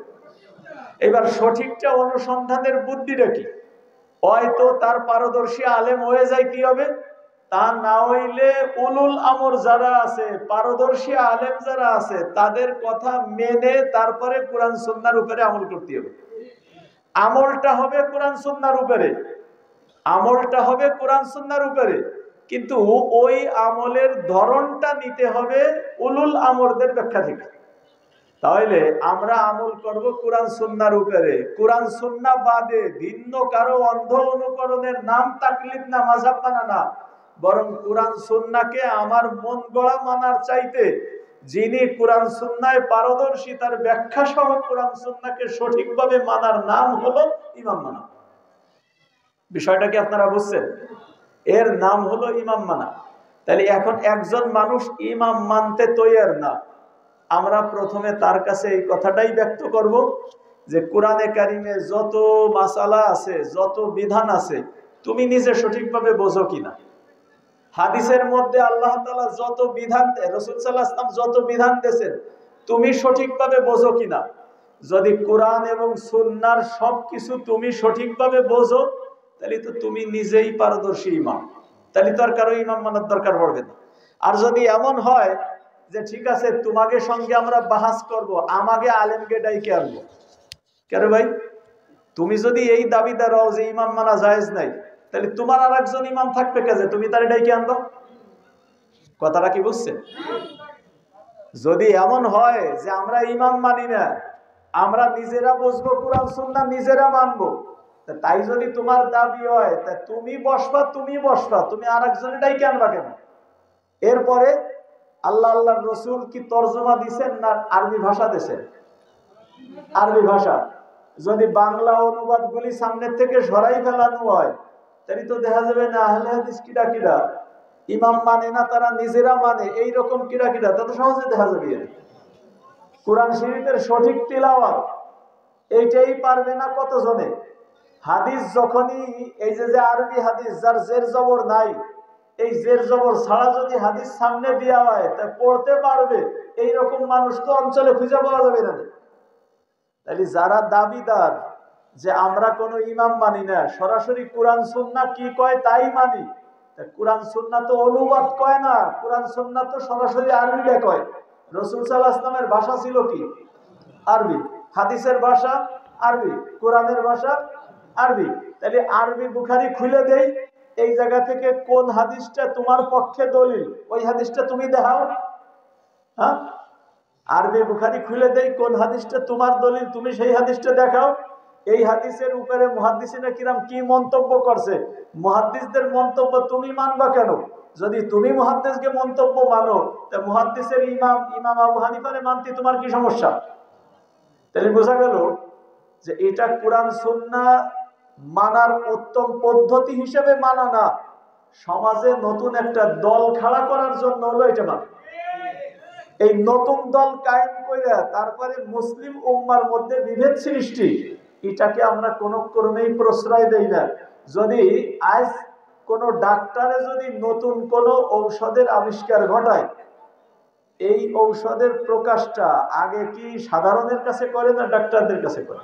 এবার সঠিকটা অনুসন্ধানের বুদ্ধিটা কি? হয়তো তার পারদর্শী আলেম হয়ে যায়, কি হবে? তা না হইলে উলুল আমর যারা আছে, পারদর্শী আলেম যারা আছে, তাদের কথা মেনে তারপরে কোরআন সুন্নাহর উপরে আমল করতে হবে। আমলটা হবে কোরআন সুন্নাহর উপরে, আমলটা হবে কোরআন সুন্নাহর উপরে, কিন্তু ওই আমলের ধরনটা নিতে হবে উলুল আমরদের ব্যাখ্যা থেকে। তাহলে আমরা আমল করব কোরআন সুন্নাহর উপরে, কোরআন সুন্নাহ বাদে ভিন্ন কারো অন্ধ অনুকরণের নাম তাকলিদ না, মাযহাব মানা না, বরং কোরআন সুন্নাহকে আমার মন গড়া মানার চাইতে যিনি কোরআন সুন্নাহয় পারদর্শী, তার ব্যাখ্যা সহ কোরআন সুন্নাহকে সঠিকভাবে মানার নাম হলো ইমাম মানা। বিষয়টা কি আপনারা বুঝছেন? এর নাম হলো ইমাম মানা। তাহলে এখন একজন মানুষ ইমাম মানতে তৈয়ার না, আমরা প্রথমে তার কাছে এই কথাটাই ব্যক্ত করব যে কোরআনে কারিমে যত মাসালা আছে, যত বিধান আছে, তুমি নিজে সঠিকভাবে বোঝো কিনা? হাদিসের মধ্যে আল্লাহ তাআলা যত বিধান, রাসূল সাল্লাল্লাহু আলাইহি ওয়াসাল্লাম যত বিধান দিয়েছেন, তুমি সঠিকভাবে বোঝো কিনা? যদি কোরআন এবং সুন্নাহর সবকিছু তুমি সঠিকভাবে বোঝো, তাহলে তো তুমি নিজেই পারদর্শী ইমাম, তাহলে তো আর কারো ইমাম মানার দরকার পড়বে না। আর যদি এমন হয় যে ঠিক আছে তোমাকে সঙ্গে আমরা বাহাস করব, আমাকে আলেমকে ডাইকে আনবো, কেন ভাই? তুমি যদি এই দাবিদার হও যে ইমাম মানা জায়েজ নাই, তাহলে তোমার আর একজন ইমাম থাকবে কাজে, তুমি তারে ডাইকে আনবা। কথাটা কি বুঝছেন? যদি এমন হয় যে আমরা ইমাম মানি না, আমরা নিজেরা বুঝবো কোরআন সুন্নাহ, নিজেরা মানবো, তাই যদি তোমার দাবি হয়, তা তুমি বসবা, তুমি আর একজনের ডাইকে আনবা কেন? এরপরে আল্লাহ আল্লাহর রসুল কি তর্জমা দিছেন না আরবি ভাষা দিছেন? আরবি ভাষা। যদি বাংলা অনুবাদ গুলি সামনের থেকে সরাই ফেলানো হয় তাহলে তো দেখা যাবে না আহলে হাদিস কিরা কিরা, ইমাম মানে না তারা নিজেরা মানে, এইরকম কিরা কিরা, তা তো সহজে দেখা যাবে। কোরআন শরীফের সঠিক তিলাওয়াত এইটাই পারবে না কতজনে। হাদিস যখনই এই যে আরবি হাদিস যার জের জবর নাই, এই জের জবর ছাড়া যদি হাদিস সামনে দেওয়া হয় তা পড়তে পারবে এইরকম মানুষ তো অঞ্চলে খুঁজে পাওয়া যাবে না। তাহলে যারা দাবিদার যে আমরা কোনো ইমাম মানি না, সরাসরি কোরআন সুন্নাহ কি কয় তাই মানি, কোরআন সুন্নাহ তো অনুবাদ কয় না, কোরআন সুন্নাহ তো সরাসরি আরবিতে কয়। রাসূল সাল্লাল্লাহু আলাইহি ওয়াসাল্লামের ভাষা ছিল কি? আরবি। হাদিসের ভাষা আরবি, কোরআনের ভাষা আরবি। তাহলে আরবি বুখারী খুলে দেই, এই জায়গা থেকে কোন হাদিসটা তোমার পক্ষে দলিল ওই হাদিসটা তুমি দেখাও। হ্যাঁ, আরবি বুখারী খুলে দেই, কোন হাদিসটা তোমার দলিল তুমি সেই হাদিসটা দেখাও। এই হাদিসের উপরে মুহাদ্দিসিনে কিরাম কি মন্তব্য করছে, মুহাদ্দিসদের মন্তব্য তুমি মানবা কেন? যদি তুমি মুহাদ্দিসকে মন্তব্য মানো তা মুহাদ্দিসের ইমাম আবু হানিফারে মানতে তোমার কি সমস্যা? তাহলে বোঝা গেল যে এটা কোরআন সুন্নাহ মানার উত্তম পদ্ধতি হিসেবে মানা না, সমাজে নতুন একটা দল খাড়া করার জন্য হলো এটা মানা। এই নতুন দল কায়েম করে তারপরে মুসলিম উম্মার মধ্যে বিভেদ সৃষ্টি, এটাকে আমরা কোনো ক্রমেই প্রশ্রয় দেই না। যদি আজ কোন ডাক্তারে যদি নতুন কোন ঔষধের আবিষ্কার ঘটায়, এই ঔষধের প্রকাশটা আগে কি সাধারণের কাছে করে না ডাক্তারদের কাছে করে?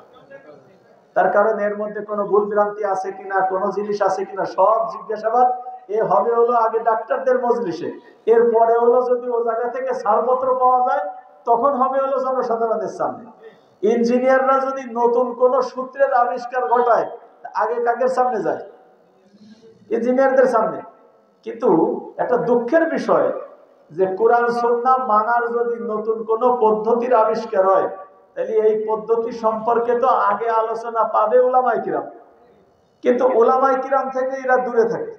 তার কারণ এর মধ্যে কোনো ভুল ভ্রান্তি আছে কিনা, কোনো জিনিস আছে কিনা সব জিজ্ঞাসাবাদ এ হবে হলো আগে ডাক্তারদের মজলিসে, এরপরে হলো যদি ও জায়গা থেকে ছাড়পত্র পাওয়া যায় তখন হবে হলো জনসাধারণের সামনে। ইঞ্জিনিয়াররা যদি নতুন কোন সূত্রের আবিষ্কার ঘটায় আগে কাকের সামনে যায়? ইঞ্জিনিয়ারদের সামনে। কিন্তু একটা দুঃখের বিষয় যে কোরআন সুন্নাহ মানার যদি নতুন কোন পদ্ধতির আবিষ্কার হয় তাহলে এই পদ্ধতি সম্পর্কে তো আগে আলোচনা পাবে উলামায়ে কিরাম, কিন্তু উলামায়ে কিরাম থেকে এরা দূরে থাকে।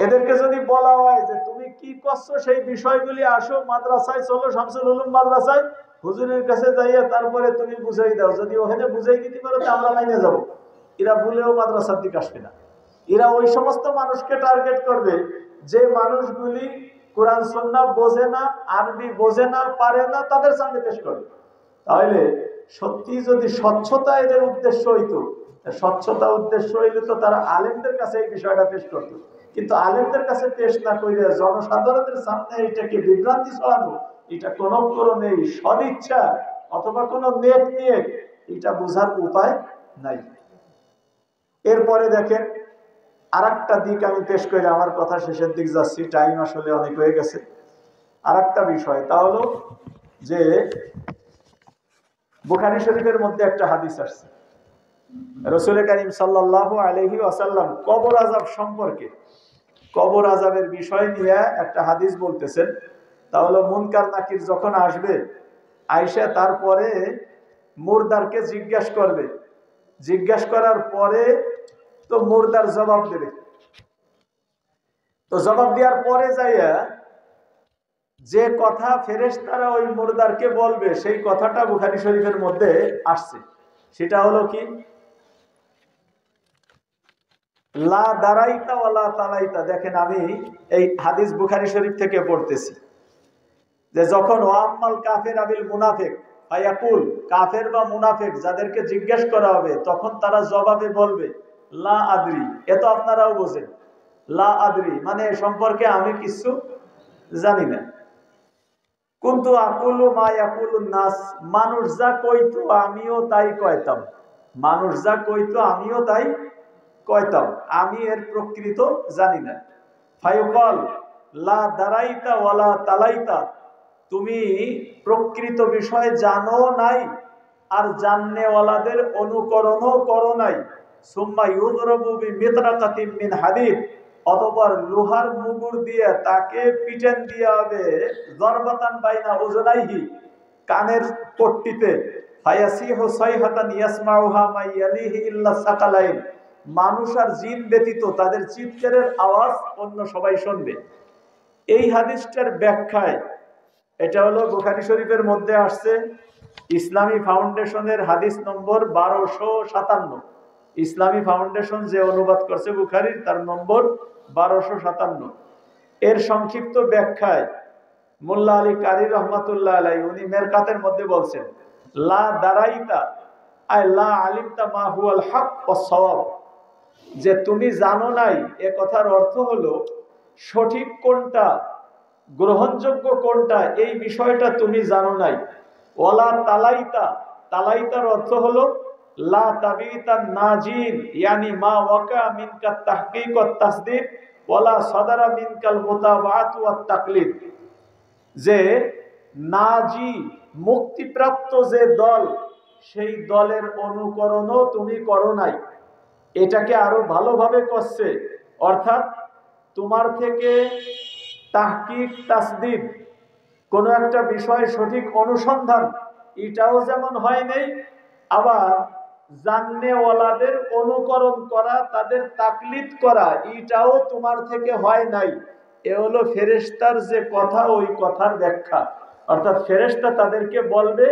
এদেরকে যদি বলা হয় যে তুমি কি করছো সেই বিষয়গুলি আসো মাদ্রাসায় চলো, শামসুল উলুম মাদ্রাসায় হুজুরের কাছে যাইয়া তারপরে তুমি বুঝাই দাও, যদি ওখানে বুঝাই দিতে পারো তো আমরা মাইনে যাবো, এরা ভুলেও মাদ্রাসার দিকে আসবে না। এরা ওই সমস্ত মানুষকে টার্গেট করবে যে মানুষগুলি কোরআন সুন্নাহ বোঝে না, আরবি বোঝে না, পারে না, তাদের সামনে পেশ করবে। তাহলে সত্যি যদি স্বচ্ছতা এদের উদ্দেশ্য হইতো, স্বচ্ছতা উদ্দেশ্য হইলে তো তারা আলেমদের কাছে এই বিষয়টা পেশ করতো, কিন্তু আলেমদের কাছে পেশ না করে জনসাধারণের সামনে এটাকে বিভ্রান্তি ছড়ানো, এটা কোন নেই সদিচ্ছা অথবা কোনো নেট নিয়ে এটা বোঝার উপায় নাই। এরপরে দেখেন আরেকটা দিক আমি পেশ করে আমার কথা শেষের দিক যাচ্ছি, টাইম আসলে অনেক হয়ে গেছে। আরেকটা বিষয় তা হলো যে বুখারী শরীফের মধ্যে একটা হাদিস আসছে, রাসূল কারীম সাল্লাল্লাহু আলাইহি ওয়াসাল্লাম কবর আযাব সম্পর্কে, কবর আযাবের বিষয় নিয়ে একটা হাদিস বলতেছেন। তাহলে মুনকার নাকির যখন আসবে আয়েশা তারপরে মুর্দারকে জিজ্ঞাসা করবে, জিজ্ঞাসা করার পরে তো মুর্দার জবাব দেবে, তো জবাব দেওয়ার পরে যাইয়া যে কথা ফেরেশতারা ওই মুর্দারকে বলবে সেই কথাটা বুখারী শরীফের মধ্যে আসছে। সেটা হলো কি, লা দারাইতা ওয়ালা তালাইতা। দেখেন আমি এই হাদিস বুখারী শরীফ থেকে পড়তেছি যে যখন ওয়াম্মাল কাফির আবিল মুনাফিক ফায়াকুল, কাফের বা মুনাফিক যাদেরকে জিজ্ঞেস করা হবে তখন তারা জবাবে বলবে লা আদরি। এ তো আপনারাও বোঝেন, লা আদরি মানে সম্পর্কে আমি কিছু জানি না। কুনতু আকুলু মা ইয়াকুলুন নাস, মানুষ যা কইতো আমিও তাই কইতাম, মানুষ যা কইতো আমিও তাই কইতাম, আমি এর প্রকৃত জানি না। ফায়ুকাল লা দারাইতা ওয়ালা তালাইতা, তুমি প্রকৃত বিষয় জানো নাই আর জাননেওয়ালাদের অনুকরণও করো নাই। সুম্মা ইউযরাবু বিমিতরাকাতিন মিন হাদিদ, অতঃপর লোহার মুগুর দিয়ে তাকে পিটেন দিয়া হবে যরবাতান বাইনা উযুনাইহি, কানের পট্টিতে। ফায়াসিহু সাইহাতান ইয়াসমাউহা মা ইয়ালিহি ইল্লা সাকালাইন, মানুষ আর জিন ব্যতীত তাদের চিৎকারের আওয়াজ অন্য সবাই শুনবে। এই হাদিসটার ব্যাখ্যায়, এটা হলো বুখারী শরীফের মধ্যে আসছে, ইসলামী ফাউন্ডেশনের হাদিস নম্বর 1257। ইসলামী ফাউন্ডেশন যে অনুবাদ করছে বুখারীর, তার নম্বর 1257। এর সংক্ষিপ্ত ব্যাখ্যায় মোল্লা আলী কারি রহমাতুল্লাহ আলাইহি উনি মেরকাতের মধ্যে বলছেন, লা দারাইতা আই লা আলিমতা মা হুয়াল হক ওয়াস সাওয়াব, যে তুমি জানো নাই, এ কথার অর্থ হলো সঠিক কোনটা, গ্রহণযোগ্য কোনটা, এই বিষয়টা তুমি জানো নাই। ওয়ালা তালাইতা, তালাইতার অর্থ হলো লা তাবিতা নাজিন, ইয়ানি মা ওয়াকা মিনকা তাহকিক ওয়াত তাসদীক ওয়ালা সাদারা মিনকাল মুতাবাআত ওয়াত তাকলিদ, যে নাজি মুক্তিপ্রাপ্ত যে দল, সেই দলের অনুকরণও তুমি করো নাই। এটাকে আরো ভালোভাবে করছে, অর্থাৎ তোমার থেকে তাহকিক তাসদীদ, কোন একটা বিষয়ে সঠিক অনুসন্ধান, এটাও যেমন হয় নাই, আবার জান্নেওয়ালাদের অনুকরণ করা, তাদের তাকলিদ করা, এটাও তোমার থেকে হয় নাই। এ হলো ফেরেশতার যে কথা, ওই কথার ব্যাখ্যা। অর্থাৎ ফেরেশতা তাদেরকে বলবে,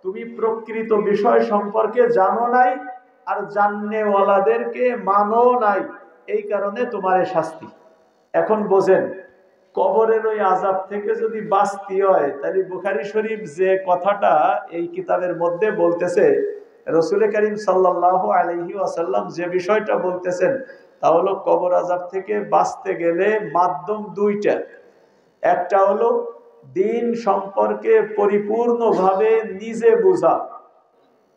তুমি প্রকৃত বিষয় সম্পর্কে জানো নাই, আর জান্নেওয়ালাদেরকে মানো নাই, এই কারণে তোমার শাস্তি। এখন বোঝেন, কবরের ওই আযাব থেকে যদি বাঁচতে হয়, তাহলে বুখারী শরীফ যে কথাটা এই কিতাবের মধ্যে বলতেছে, রাসূল করিম সাল্লাল্লাহু আলাইহি ওয়াসাল্লাম যে বিষয়টা বলতেছেন, তা হলো কবর আযাব থেকে বাঁচতে গেলে মাধ্যম দুইটা। একটা হলো দিন সম্পর্কে পরিপূর্ণভাবে নিজে বোঝা,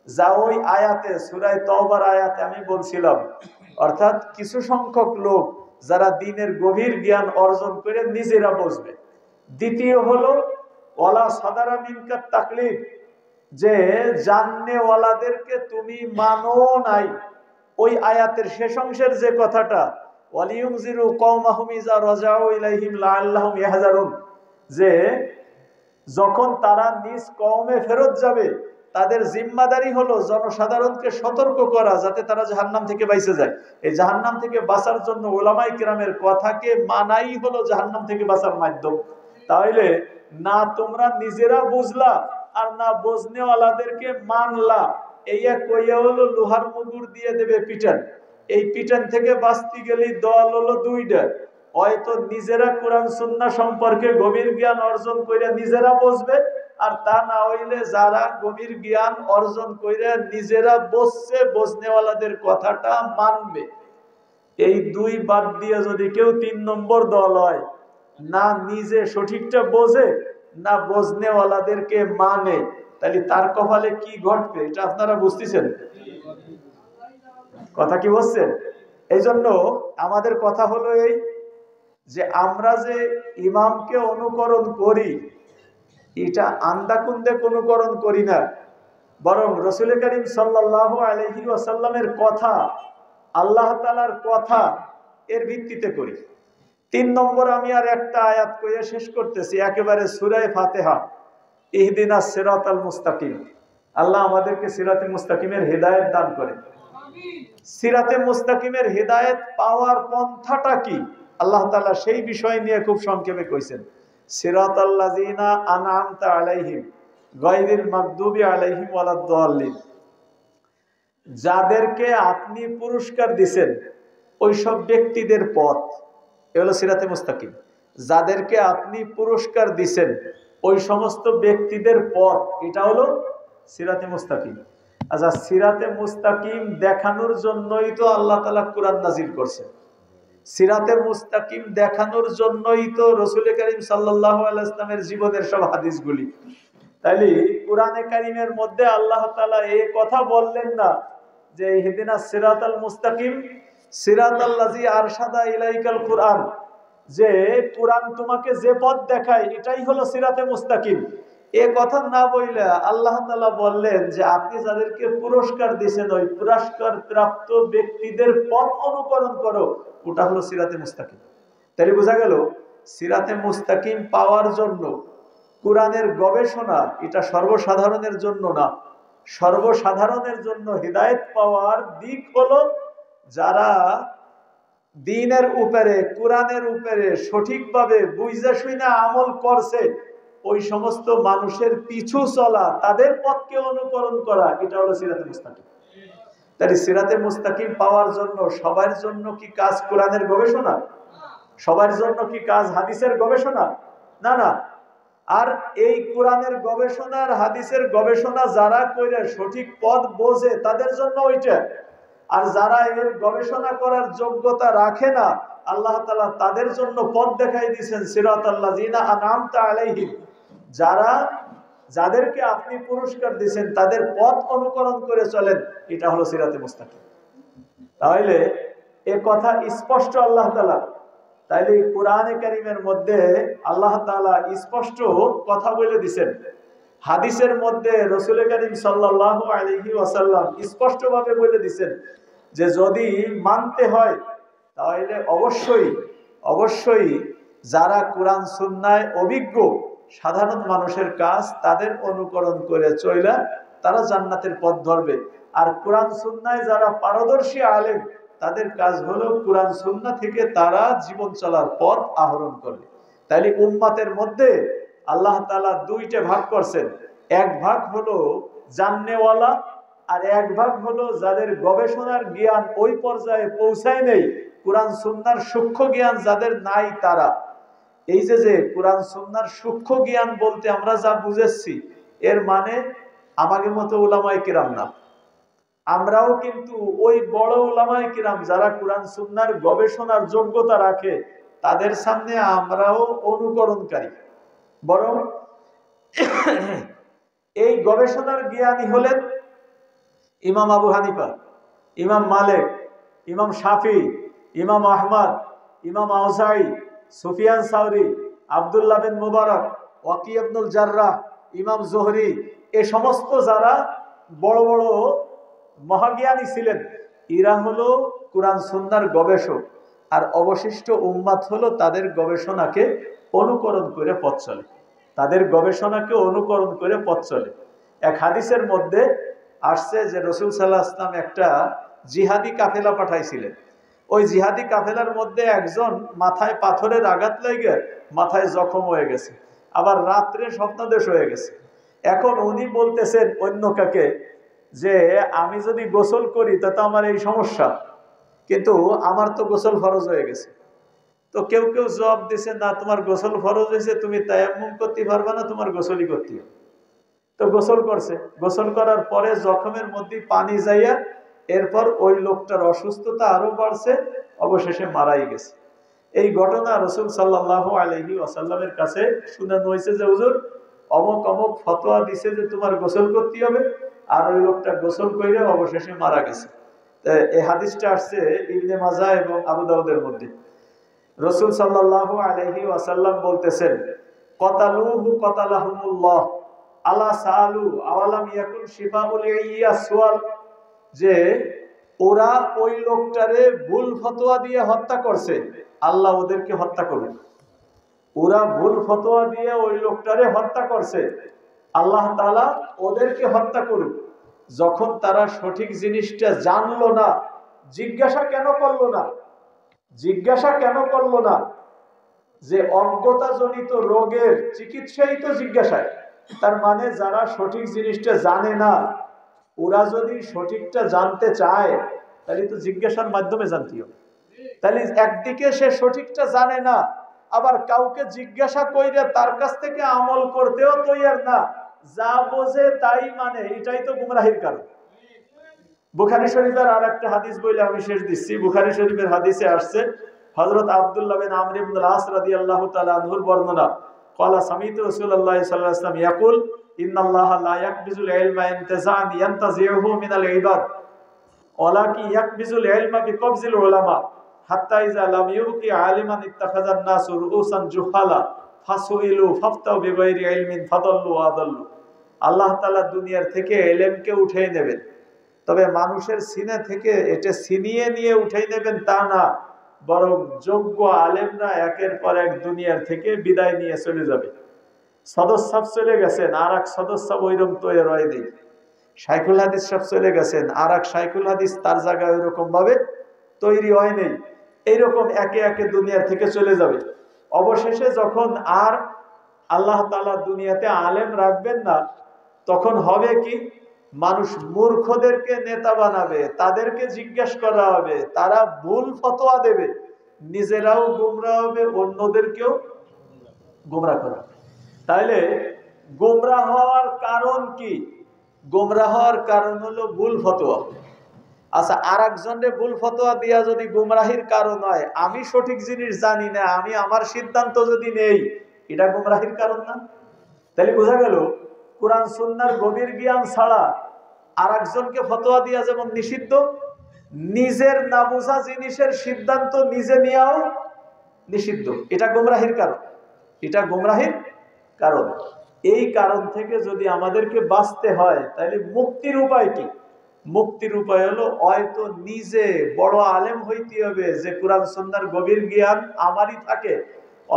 যা ওই আয়াতে, সূরা তওবার আয়াতে আমি বলছিলাম, অর্থাৎ কিছু সংখ্যক লোক যারা দ্বীনের গভীর জ্ঞান অর্জন করে নিজেরা বুঝবে। দ্বিতীয় হলো ওয়ালা সাদারা মিনকা তাকলিদ, যে জান্নেওয়ালাদেরকে তুমি মানো নাই। ওই আয়াতের শেষ অংশের যে কথাটা, ওয়ালিয়ুনজিরু কওমাহুম ইযা রাজাউ ইলাইহিম লাআল্লাহুম ইয়াহযারুন, যে যখন তারা নিজ কওমে ফেরত যাবে, তাদের জিম্মাদারি হলো জনসাধারণকে সতর্ক করা, যাতে তারা জাহান্নাম থেকে বাইচে যায়। এই জাহান্নাম থেকে বাঁচার জন্য উলামায়ে কিরামের কথাকে মানাই হলো জাহান্নাম থেকে বাঁচার মাধ্যম। তাহলে না তোমরা নিজেরা বুঝলা, আর না বুঝনেওয়ালাদেরকে মানলা, এই এক কইয়া হলো লোহার মুগুর দিয়ে দেবে পিটান। এই পিটান থেকে বাঁচতে গেলে দল হলো দুইটা, হয়তো নিজেরা কোরআন সুন্নাহ সম্পর্কে গভীর জ্ঞান অর্জন করে নিজেরা বুঝবে, আর তা না হইলে যারা গভীর জ্ঞান অর্জন করে নিজেরা বসছে, বুঝনেওয়ালাদের কথাটা মানবে। এই দুই বাদ দিয়ে যদি কেউ 3 নম্বর দল হয়, না নিজে সঠিকটা বোঝে, না বুঝনেওয়ালাদেরকে মানে, তাহলে তার কপালে কি ঘটবে, এটা আপনারা বুঝতেছেন? কথা কি বলছেন? এই জন্য আমাদের কথা হলো এই, যে আমরা যে ইমামকে অনুকরণ করি, এটা আন্দাকুন্দে অনুকরণ করি না, বরং রাসূল করিম সাল্লাল্লাহু আলাইহি ওয়াসাল্লামের কথা, আল্লাহ তাআলার কথা, এর ভিত্তিতে করি। 3 নম্বর আমি আর একটা আয়াত কইয়া শেষ করতেছি, একেবারে সূরা ফাতিহা, ইহদিনাস সিরাতাল মুস্তাকিম। আল্লাহ আমাদেরকে সিরাতে মুস্তাকিমের হিদায়াত দান করেন। সিরাতে মুস্তাকিমের হিদায়াত পাওয়ার পন্থাটা কি, আল্লাহ তাআলা সেই বিষয় নিয়ে খুব সংক্ষেপে কইছেন, সিরাতাল্লাযিনা আনআমতা আলাইহিম গায়রিল মাগদুবি আলাইহিম ওয়ালাদ-দাল্লিন, যাদেরকে আপনি পুরস্কার দিবেন ওই সব ব্যক্তিদের পথ, এ হলো সিরাতে মুস্তাকিম। যাদেরকে আপনি পুরস্কার দিবেন ওই সমস্ত ব্যক্তিদের পথ, এটা হলো সিরাতে মুস্তাকিম। আচ্ছা, সিরাতে মুস্তাকিম দেখানোর জন্যই তো আল্লাহ তাআলা কোরআন নাজিল করছেন। সিরাতে মুস্তাকিম দেখানোর জন্যই তো রাসূল করিম সাল্লাল্লাহু আলাইহি ওয়াসাল্লামের জীবনের সব হাদিসগুলি। তাইলে কোরআনে কারীমের মধ্যে আল্লাহ তাআলা এই কথা বললেন না যে ইহদিনাস সিরাতাল মুস্তাকিম সিরাতাল্লাযী আরশাদা ইলাইকাল কুরআন, যে কোরআন তোমাকে যে পথ দেখায় এটাই হলো সিরাতে মুস্তাকিম। এ কথা না বইলে আল্লাহ তাআলা বললেন যে আপনি যাদেরকে পুরস্কার দিয়েছেন ওই পুরস্কার প্রাপ্ত ব্যক্তিদের পথ অনুকরণ করো, ওটা হলো সিরাতে মুস্তাকিম। তাই বোঝা গেল সিরাতে মুস্তাকিম পাওয়ার জন্য কোরআনের গবেষণা, এটা সর্বসাধারণের জন্য না। সর্বসাধারণের জন্য হিদায়াত পাওয়ার দিক হলো যারা দ্বীনের উপরে, কোরআনের উপরে সঠিকভাবে বুঝা শুনা আমল করছে, ওই সমস্ত মানুষের পিছু চলা, তাদের পথকে অনুকরণ করা, এটা হলো সিরাতে মুস্তাকিম। তাই সিরাতে মুস্তাকিম পাওয়ার জন্য সবার জন্য কি কাজ কোরআনের গবেষণা? সবার জন্য কি কাজ হাদিসের গবেষণা? না না। আর এই কোরআনের গবেষণার হাদিসের গবেষণা যারা কইরা সঠিক পথ বোঝে তাদের জন্য ওইটা। আর যারা এর গবেষণা করার যোগ্যতা রাখে না, আল্লাহ তাআলা তাদের জন্য পথ দেখাই দিয়েছেন সিরাতাল্লাযিনা আনআমতা আলাইহিম, যাদেরকে আপনি পুরস্কার দিয়েছেন তাদের পথ অনুকরণ করে চলেন, এটা হলো সিরাতে মুস্তাকিম। তাহলে এ কথা স্পষ্ট আল্লাহ তাআলা। তাইলে কোরআনে কারীমের মধ্যে আল্লাহ তাআলা স্পষ্ট কথা বলে দিয়েছেন, হাদিসের মধ্যে রাসূল করিম সাল্লাল্লাহু আলাইহি ওয়াসাল্লাম স্পষ্টভাবে বলে দিয়েছেন যে যদি মানতে হয় তাহলে অবশ্যই যারা কোরআন সুন্নায় অভিজ্ঞ সাধারণ মানুষের কাজ, তাদের অনুকরণ করে চইলা তারা জান্নাতের পথ ধরবে। আর কোরআন সুন্নায় যারা পারদর্শী আলেম, তাদের কাজ হলো কোরআন সুন্নাহ থেকে তারা জীবন চলার পথ আহরণ করবে। তাইলে উম্মতের মধ্যে আল্লাহ তাআলা দুইটা ভাগ করছেন, এক ভাগ হলো জাননেওয়ালা, আর এক ভাগ হলো যাদের গবেষণার জ্ঞান ওই পর্যায়ে পৌঁছায় নেই, কোরআন সুন্নাহর সূক্ষ্ম জ্ঞান যাদের নাই তারা। এই যে কোরআন সুন্নাহর সূক্ষ্ম জ্ঞান বলতে আমরা যা বুঝেছি, এর মানে আমাদের মতো উলামায়ে কিরাম না, আমরাও কিন্তু ওই বড় উলামায়ে কিরাম যারা কোরআন সুন্নাহর গবেষণার যোগ্যতা রাখে তাদের সামনে আমরাও অনুকরণকারী। বরং এই গবেষণার জ্ঞানী হলেন ইমাম আবু হানিফা, ইমাম মালিক, ইমাম শাফি, ইমাম আহমদ, ইমাম আউজাঈ, সুফিয়ান সাউরি, আব্দুল্লাহ বিন মুবারক, ওয়াকি ইবনুল জাররাহ, ইমাম জোহরি, এ সমস্ত যারা বড় বড় মহাজ্ঞানী ছিলেন, এরা হলো কোরআন সুন্নাহর গবেষক। আর অবশিষ্ট উম্মাত হলো তাদের গবেষণাকে অনুকরণ করে পথ চলে, তাদের গবেষণাকে অনুকরণ করে পথ চলে। এক হাদিসের মধ্যে আসছে যে রাসূল সাল্লাল্লাহু আলাইহি ওয়াসাল্লাম একটা জিহাদি কাফেলা পাঠাইছিলেন। ওই জিহাদি কাফেলার মধ্যে একজন মাথায় পাথরের আঘাত লেগে মাথায় জখম হয়ে গেছে, আবার রাত্রে স্বপ্নাদেশ হয়ে গেছে। এখন উনি বলতেছেন অন্য কাকে যে আমি যদি গোসল করি তাতে আমার এই সমস্যা, কিন্তু আমার তো গোসল ফরজ হয়ে গেছে। তো কেউ কেউ জবাব দিছে, না, তোমার গোসল ফরজ হয়েছে, তুমি তায়াম্মুম করতে পারবে না, তোমার গোসলই করতে হবে। তো গোসল করছে, গোসল করার পরে জখমের মধ্যে পানি যাইয়া এরপর ওই লোকটার অসুস্থতা আরো বাড়ছে, অবশেষে মারাই গেছে। এই ঘটনা রাসূল সাল্লাল্লাহু আলাইহি ওয়াসাল্লামের কাছে শুনানো হয়েছে যে হুজুর অমুক অমুক ফতোয়া দিছে যে তোমার গোসল করতে হবে, আর ওই লোকটা গোসল করে অবশেষে মারা গেছে। এই হাদিসটা আসছে ইবনে মাজাহ এবং আবু দাউদের মধ্যে। রাসূল সাল্লাল্লাহু আলাইহি ওয়াসাল্লাম বলতেছেন, কতালুহু কতালাহুমুল্লাহ আলা সালু আওয়ালাম ইয়াকুন শিফাউল ইয়াসওয়াল, যে ওরা ওই লোকটারে ভুল ফতোয়া দিয়ে হত্যা করছে, আল্লাহ ওদেরকে হত্যা করবে। ওরা ভুল ফতোয়া দিয়ে ওই লোকটারে হত্যা করছে, আল্লাহ তাআলা ওদেরকে হত্যা করুক। যখন তারা সঠিক জিনিসটা জানলো না, জিজ্ঞাসা কেন করলো না যে অজ্ঞতাজনিত রোগের চিকিৎসাই তো জিজ্ঞাসায়। তার মানে যারা সঠিক জিনিসটা জানে না, ওরা যদি সঠিকটা জানতে চায় তাহলে তো জিজ্ঞাসার মাধ্যমে জানতে হবে। তাহলে একদিকে সে সঠিকটা জানে না, আবার কাউকে জিজ্ঞাসা কইরে তার কাছ থেকে আমল করতেও তৈয়ার না, যা বোঝে তাই মানে, এটাই তো গুমরাহির কারণ। বুখারী শরীফের আর একটা হাদিস বলে আমি শেষ দিচ্ছি। বুখারী শরীফের হাদিসে আসছে, হযরত আব্দুল্লাহ বিন আমর ইবনে আল-আস রাদিয়াল্লাহু তাআলা আনহুর বর্ণনা, ক্বালা সামিতু রাসূলুল্লাহ সাল্লাল্লাহু আলাইহি ওয়াসাল্লাম ইয়াকুল ইন্নাল্লাহা লা ইয়াকবিজুল ইলমা ইনতিজাআন ইয়ানতাজিউহু মিনাল ইবাদ ওয়ালাকি ইয়াকবিজুল ইলমা বিকবজিল উলামা হাত্তা ইযা লাম ইউকি আলিমান ইত্তাখাযান নাসু রুউসান জুহালা ফাসুইলু ফাফতাউ বিগাইরি ইলমিন ফাদাল্লু ওয়া আদাল্লু। আল্লাহ তাআলা দুনিয়ার থেকে ইলমকে উঠিয়ে নেবেন, তবে মানুষের সিনে থেকে এটা ছিনিয়ে নিয়ে উঠিয়ে নেবেন তা না, বরং যোগ্য আলেমরা একের পর এক দুনিয়ার থেকে বিদায় নিয়ে চলে যাবে। সদস্য চলে গেছেন, আর এক সদস্য ওইরকম তৈরি হয়নি। শাইখুল হাদিস সব চলে গেছেন, আর এক শাইখুল হাদিস তার জায়গায় ওইরকম ভাবে তৈরি হয়নি। এইরকম একে একে দুনিয়া থেকে চলে যাবে। অবশেষে যখন আর আল্লাহ তাআলা দুনিয়াতে আলেম রাখবেন না, তখন হবে কি, মানুষ মূর্খদেরকে নেতা বানাবে, তাদেরকে জিজ্ঞেস করা হবে, তারা ভুল ফতোয়া দেবে, নিজেরাও গুমরাহ হবে, অন্যদেরকেও গুমরাহ করা। তাইলে গুমরাহ হওয়ার কারণ কি? গুমরাহ হওয়ার কারণ হলো ভুল ফতোয়া। আচ্ছা, আর একজনের ভুল ফতোয়া দিয়া যদি গুমরাহির কারণ হয়, আমি সঠিক জিনিস জানি না, আমি আমার সিদ্ধান্ত যদি নেই, এটা গুমরাহির কারণ না? তাহলে বোঝা গেল কোরআন সুন্নাহর গভীর জ্ঞান ছাড়া আর একজনকে ফতোয়া দিয়া যেমন নিষিদ্ধ, নিজের না বোঝা জিনিসের সিদ্ধান্ত নিজে নেওয়াও নিষিদ্ধ। এটা গুমরাহির কারণ, এটা গুমরাহির কারণ। এই কারণ থেকে যদি আমাদেরকে বাঁচতে হয়, তাহলে মুক্তির উপায় কি? মুক্তির উপায় হলো হয়তো নিজে বড় আলেম হইতে হবে, যে কোরআন সুন্নাহর গভীর জ্ঞান আমারই থাকে,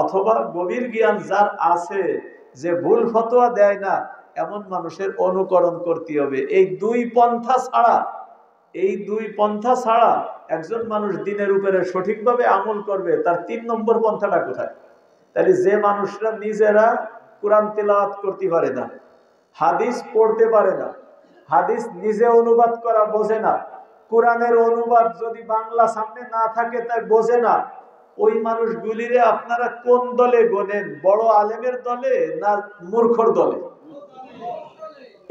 অথবা গভীর জ্ঞান যার আছে, যে ভুল ফতোয়া দেয় না, এমন মানুষের অনুকরণ করতে হবে। এই দুই পন্থা ছাড়া একজন মানুষ দিনের উপরে সঠিকভাবে আমল করবে, তার 3 নম্বর পন্থাটা কোথায়? তাহলে যে মানুষরা নিজেরা কোরআন তেলাওয়াত করতে পারে না, হাদিস পড়তে পারে না, হাদিস নিজে অনুবাদ করা বোঝে না, কোরআনের অনুবাদ যদি বাংলা সামনে না থাকে তাই বোঝে না, ওই মানুষগুলিরে আপনারা কোন দলে গোনেন? বড় আলেমের দলে না মূর্খর দলে?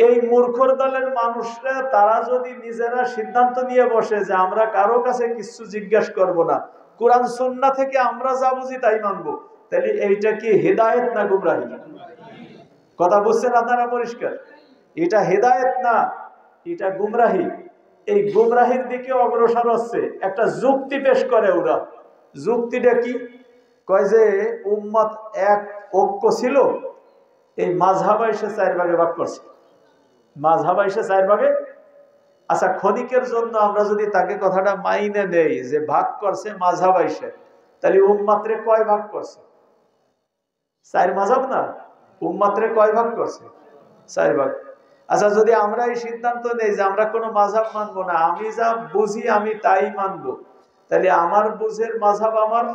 এই মূর্খর দলের মানুষরা, তারা যদি নিজেরা সিদ্ধান্ত নিয়ে বসে যে আমরা কারো কাছে কিছু জিজ্ঞাসা করব না, কোরআন সুন্নাহ থেকে আমরা যা বুঝি তাই মানবো, তাহলে এইটা কি হেদায়েত না গুমরাহি? কথা বুঝছেন আপনারা পরিষ্কার? এটা হেদায়েত না, এটা গুমরাহি। এই গুমরাহির দিকে অগ্রসর হচ্ছে। একটা যুক্তি পেশ করে ওরা। যুক্তিটা কি? কয় যে উম্মত এক ঐক্য ছিল, এই মাযহাব এসে 4 ভাগে ভাগ করছে। মাযহাব এসে 4 ভাগে। আচ্ছা, ক্ষণিকের জন্য আমরা যদি তাকে কথাটা মাইনে নেই যে ভাগ করছে মাযহাব এসে, তাহলে উম্মতরে কয় ভাগ করছে? 4 মাযহাব না? উম্মতরে কয় ভাগ করছে? 4 ভাগ। আচ্ছা, যদি আমরা এই সিদ্ধান্ত নেই যে আমরা কোনো মাযহাব মানবো না, আমি যা বুঝি আমি তাই মানবো, তাহলে আমার বুঝের মাযহাব আমার,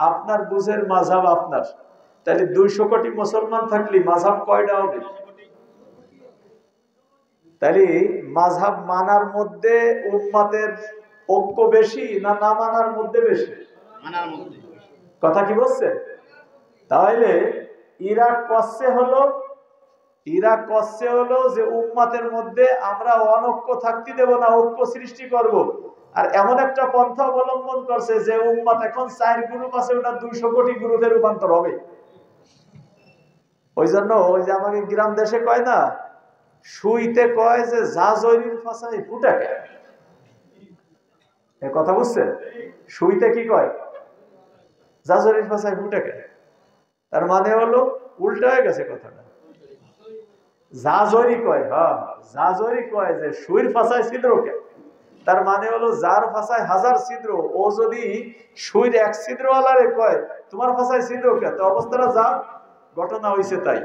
আপনার বুঝের মাযহাব আপনার, তাহলে 200 কোটি মুসলমান থাকলে মাযহাব কয়টা হবে? তাহলে মাযহাব মানার মধ্যে উম্মতের ঐক্য বেশি না না মানার মধ্যে বেশি? মানার মধ্যে। কথা কি বলছেন? তাহলে ইরাক কষ্টে হলো যে উম্মতের মধ্যে আমরা অনৈক্য থাকতে দেব না, ঐক্য সৃষ্টি করব। আর এমন একটা পন্থা অবলম্বন করছে যে উম্মত এখন 4 গ্রুপ আছে, ওটা 200 কোটি গ্রুপে রূপান্তর হবে। ওই জন্য ওই যে আমাকে গ্রাম দেশে কয় না, সুইতে কয় যে জাজরির ফাঁসায় ফুটাকে। এ কথা বুঝছেন? সুইতে কি কয়? জাজরির ফাঁসায় ফুটাকে। তার মানে হলো উল্টা হয়ে গেছে কথাটা। জাজরি কয়, হ্যাঁ জাজরি কয় যে সুইর ফাঁসায় ছিদ্রকে। তার মানে হলো যার ফাঁসায় 1000 ছিদ্র, ও যদি সুইর 1 ছিদ্রওয়ালারে কয় তোমার ফাঁসায় ছিদ্রকে, তো অবস্থাটা যা ঘটনা হয়েছে তাই।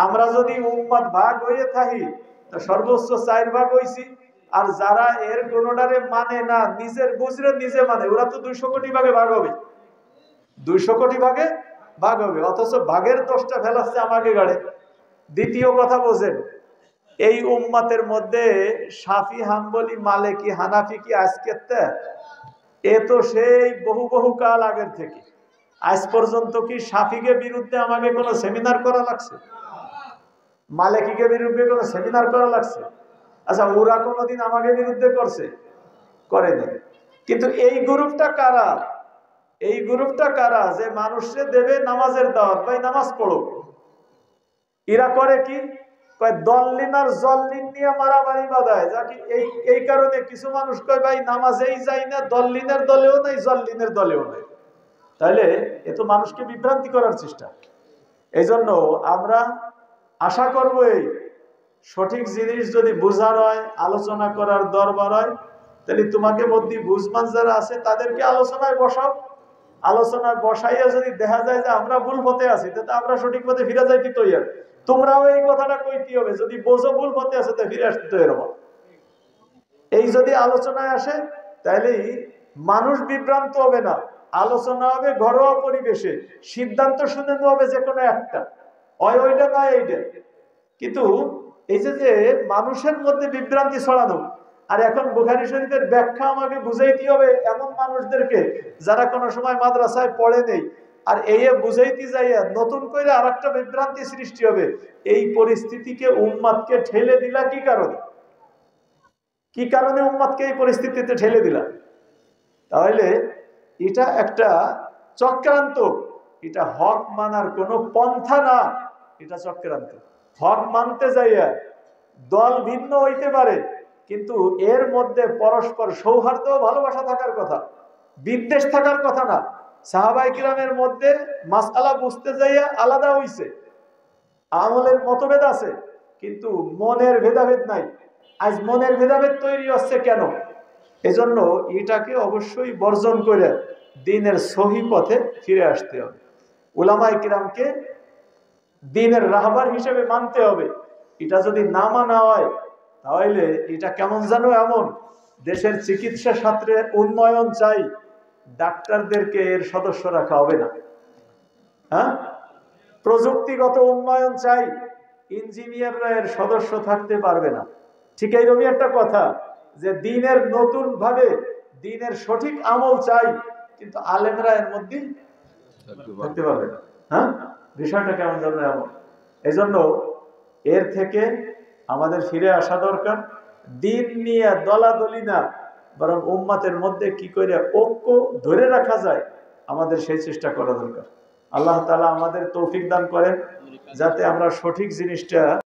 আমরা যদি উম্মত ভাগ হয়ে থাকি, তো সর্বোচ্চ 4 ভাগ হয়েছি। আর যারা এর কোনোটারে মানে না, নিজের বুঝরে নিজে মানে, ওরা তো 200 কোটি ভাগে ভাগ হবে। 200 কোটি ভাগে ভাগ হবে, অথচ ভাগের দোষটা ফেলাচ্ছে আমাকে গাড়ে। দ্বিতীয় কথা বোঝেন, এই উম্মতের মধ্যে শাফি, হাম্বলি, মালিকি, হানাফি কি আজকের? এ তো সেই বহু কাল আগের থেকে। আজ পর্যন্ত কি শাফিকে বিরুদ্ধে আমাকে কোনো সেমিনার করা লাগছে? মালিকিকে বিরুদ্ধে কোনো সেমিনার করা লাগছে? আচ্ছা, ওরা কোনোদিন আমাকে বিরুদ্ধে করছে? করেনি। কিন্তু এই গ্রুপটা কারা? এই গ্রুপটা কারা যে মানুষে দেবে নামাজের দাওয়াত, ভাই নামাজ পড়ো। এরা করে কি? কয় দল্লিন আর জল্লিন নিয়ে মারামারি বাঁধায়। যাকে এই কারণে কিছু মানুষ কয় ভাই নামাজেই যাই না, দল্লিনের দলেও নাই, জল্লিনের দলেও নাই। তাহলে এ তো মানুষকে বিভ্রান্তি করার চেষ্টা। এই জন্য আমরা আশা করবো, এই সঠিক জিনিস যদি বোঝার হয়, আলোচনা করার দরবার হয়, তাহলে তোমাকে মধ্যে বুঝমান যারা আছে তাদেরকে আলোচনায় বসাও। আলোচনায় বসাইয়া যদি দেখা যায় যে আমরা ভুল পথে আছি, তাহলে আমরা সঠিক পথে ফিরে যাইতে তৈরি। তোমরাও এই কথাটা কইতে হবে, যদি বোঝো ভুল পথে আছে তো ফিরে আসতে তৈরি হবো। এই যদি আলোচনায় আসে, তাহলে মানুষ বিভ্রান্ত হবে না। আলোচনা হবে ঘরোয়া পরিবেশে, সিদ্ধান্ত শুনে নেওয়া হবে যে কোনো একটা, ওইটা না এইটা। কিন্তু এই যে মানুষের মধ্যে বিভ্রান্তি ছড়ানো, আর এখন বুখারী শরীফের ব্যাখ্যা আমাকে বুঝাইতে হবে এমন মানুষদেরকে যারা কোনো সময় মাদ্রাসায় পড়ে নেই, আর এই বুঝাইতে যাইয়া নতুন করে আর একটা বিভ্রান্তি সৃষ্টি হবে। এই পরিস্থিতিকে উম্মাদকে ঠেলে দিলা কি কারণে? কি কারণে উম্মাদকে এই পরিস্থিতিতে ঠেলে দিলা? তাহলে এটা একটা চক্রান্ত, এটা হক মানার কোনো পন্থা না, এটা চক্রান্ত। হক মানতে যাইয়া দল ভিন্ন হইতে পারে, কিন্তু এর মধ্যে পরস্পর সৌহার্দ্য ভালোবাসা থাকার কথা, বিদ্বেষ থাকার কথা না। সাহাবায়ে কিরামের মধ্যে মাসআলা বুঝতে যাইয়া আলাদা হইছে, আমলের মতভেদ আছে, কিন্তু মনের ভেদাভেদ নাই। আজ মনের ভেদাভেদ তৈরি হচ্ছে কেন? এজন্য এটাকে অবশ্যই বর্জন করে দ্বীনের সহি পথে ফিরে আসতে হবে। উলামায়ে কিরামকে দ্বীনের রাহবার হিসেবে মানতে হবে। এটা যদি না মানা হয় তাহলে এটা কেমন যেন এমন, দেশের চিকিৎসা শাস্ত্রে উন্নয়ন চাই, ডাক্তারদেরকে এর সদস্য রাখা হবে না। হ্যাঁ, প্রযুক্তিগত উন্নয়ন চাই, ইঞ্জিনিয়াররা এর সদস্য থাকতে পারবে না। ঠিক এইরকমই একটা কথা যে দ্বীনের নতুন ভাবে দ্বীনের সঠিক আমল চাই, কিন্তু আলেমরা এর মধ্যে থাকতে পারবে না। হ্যাঁ, বিষয়টা কেমন যেন এমন। এই জন্য এর থেকে আমাদের ফিরে আসা দরকার। দ্বীন নিয়ে দলাদলি না, বরং উম্মাতের মধ্যে কি করে ঐক্য ধরে রাখা যায় আমাদের সেই চেষ্টা করা দরকার। আল্লাহ তাআলা আমাদের তৌফিক দান করেন যাতে আমরা সঠিক জিনিসটা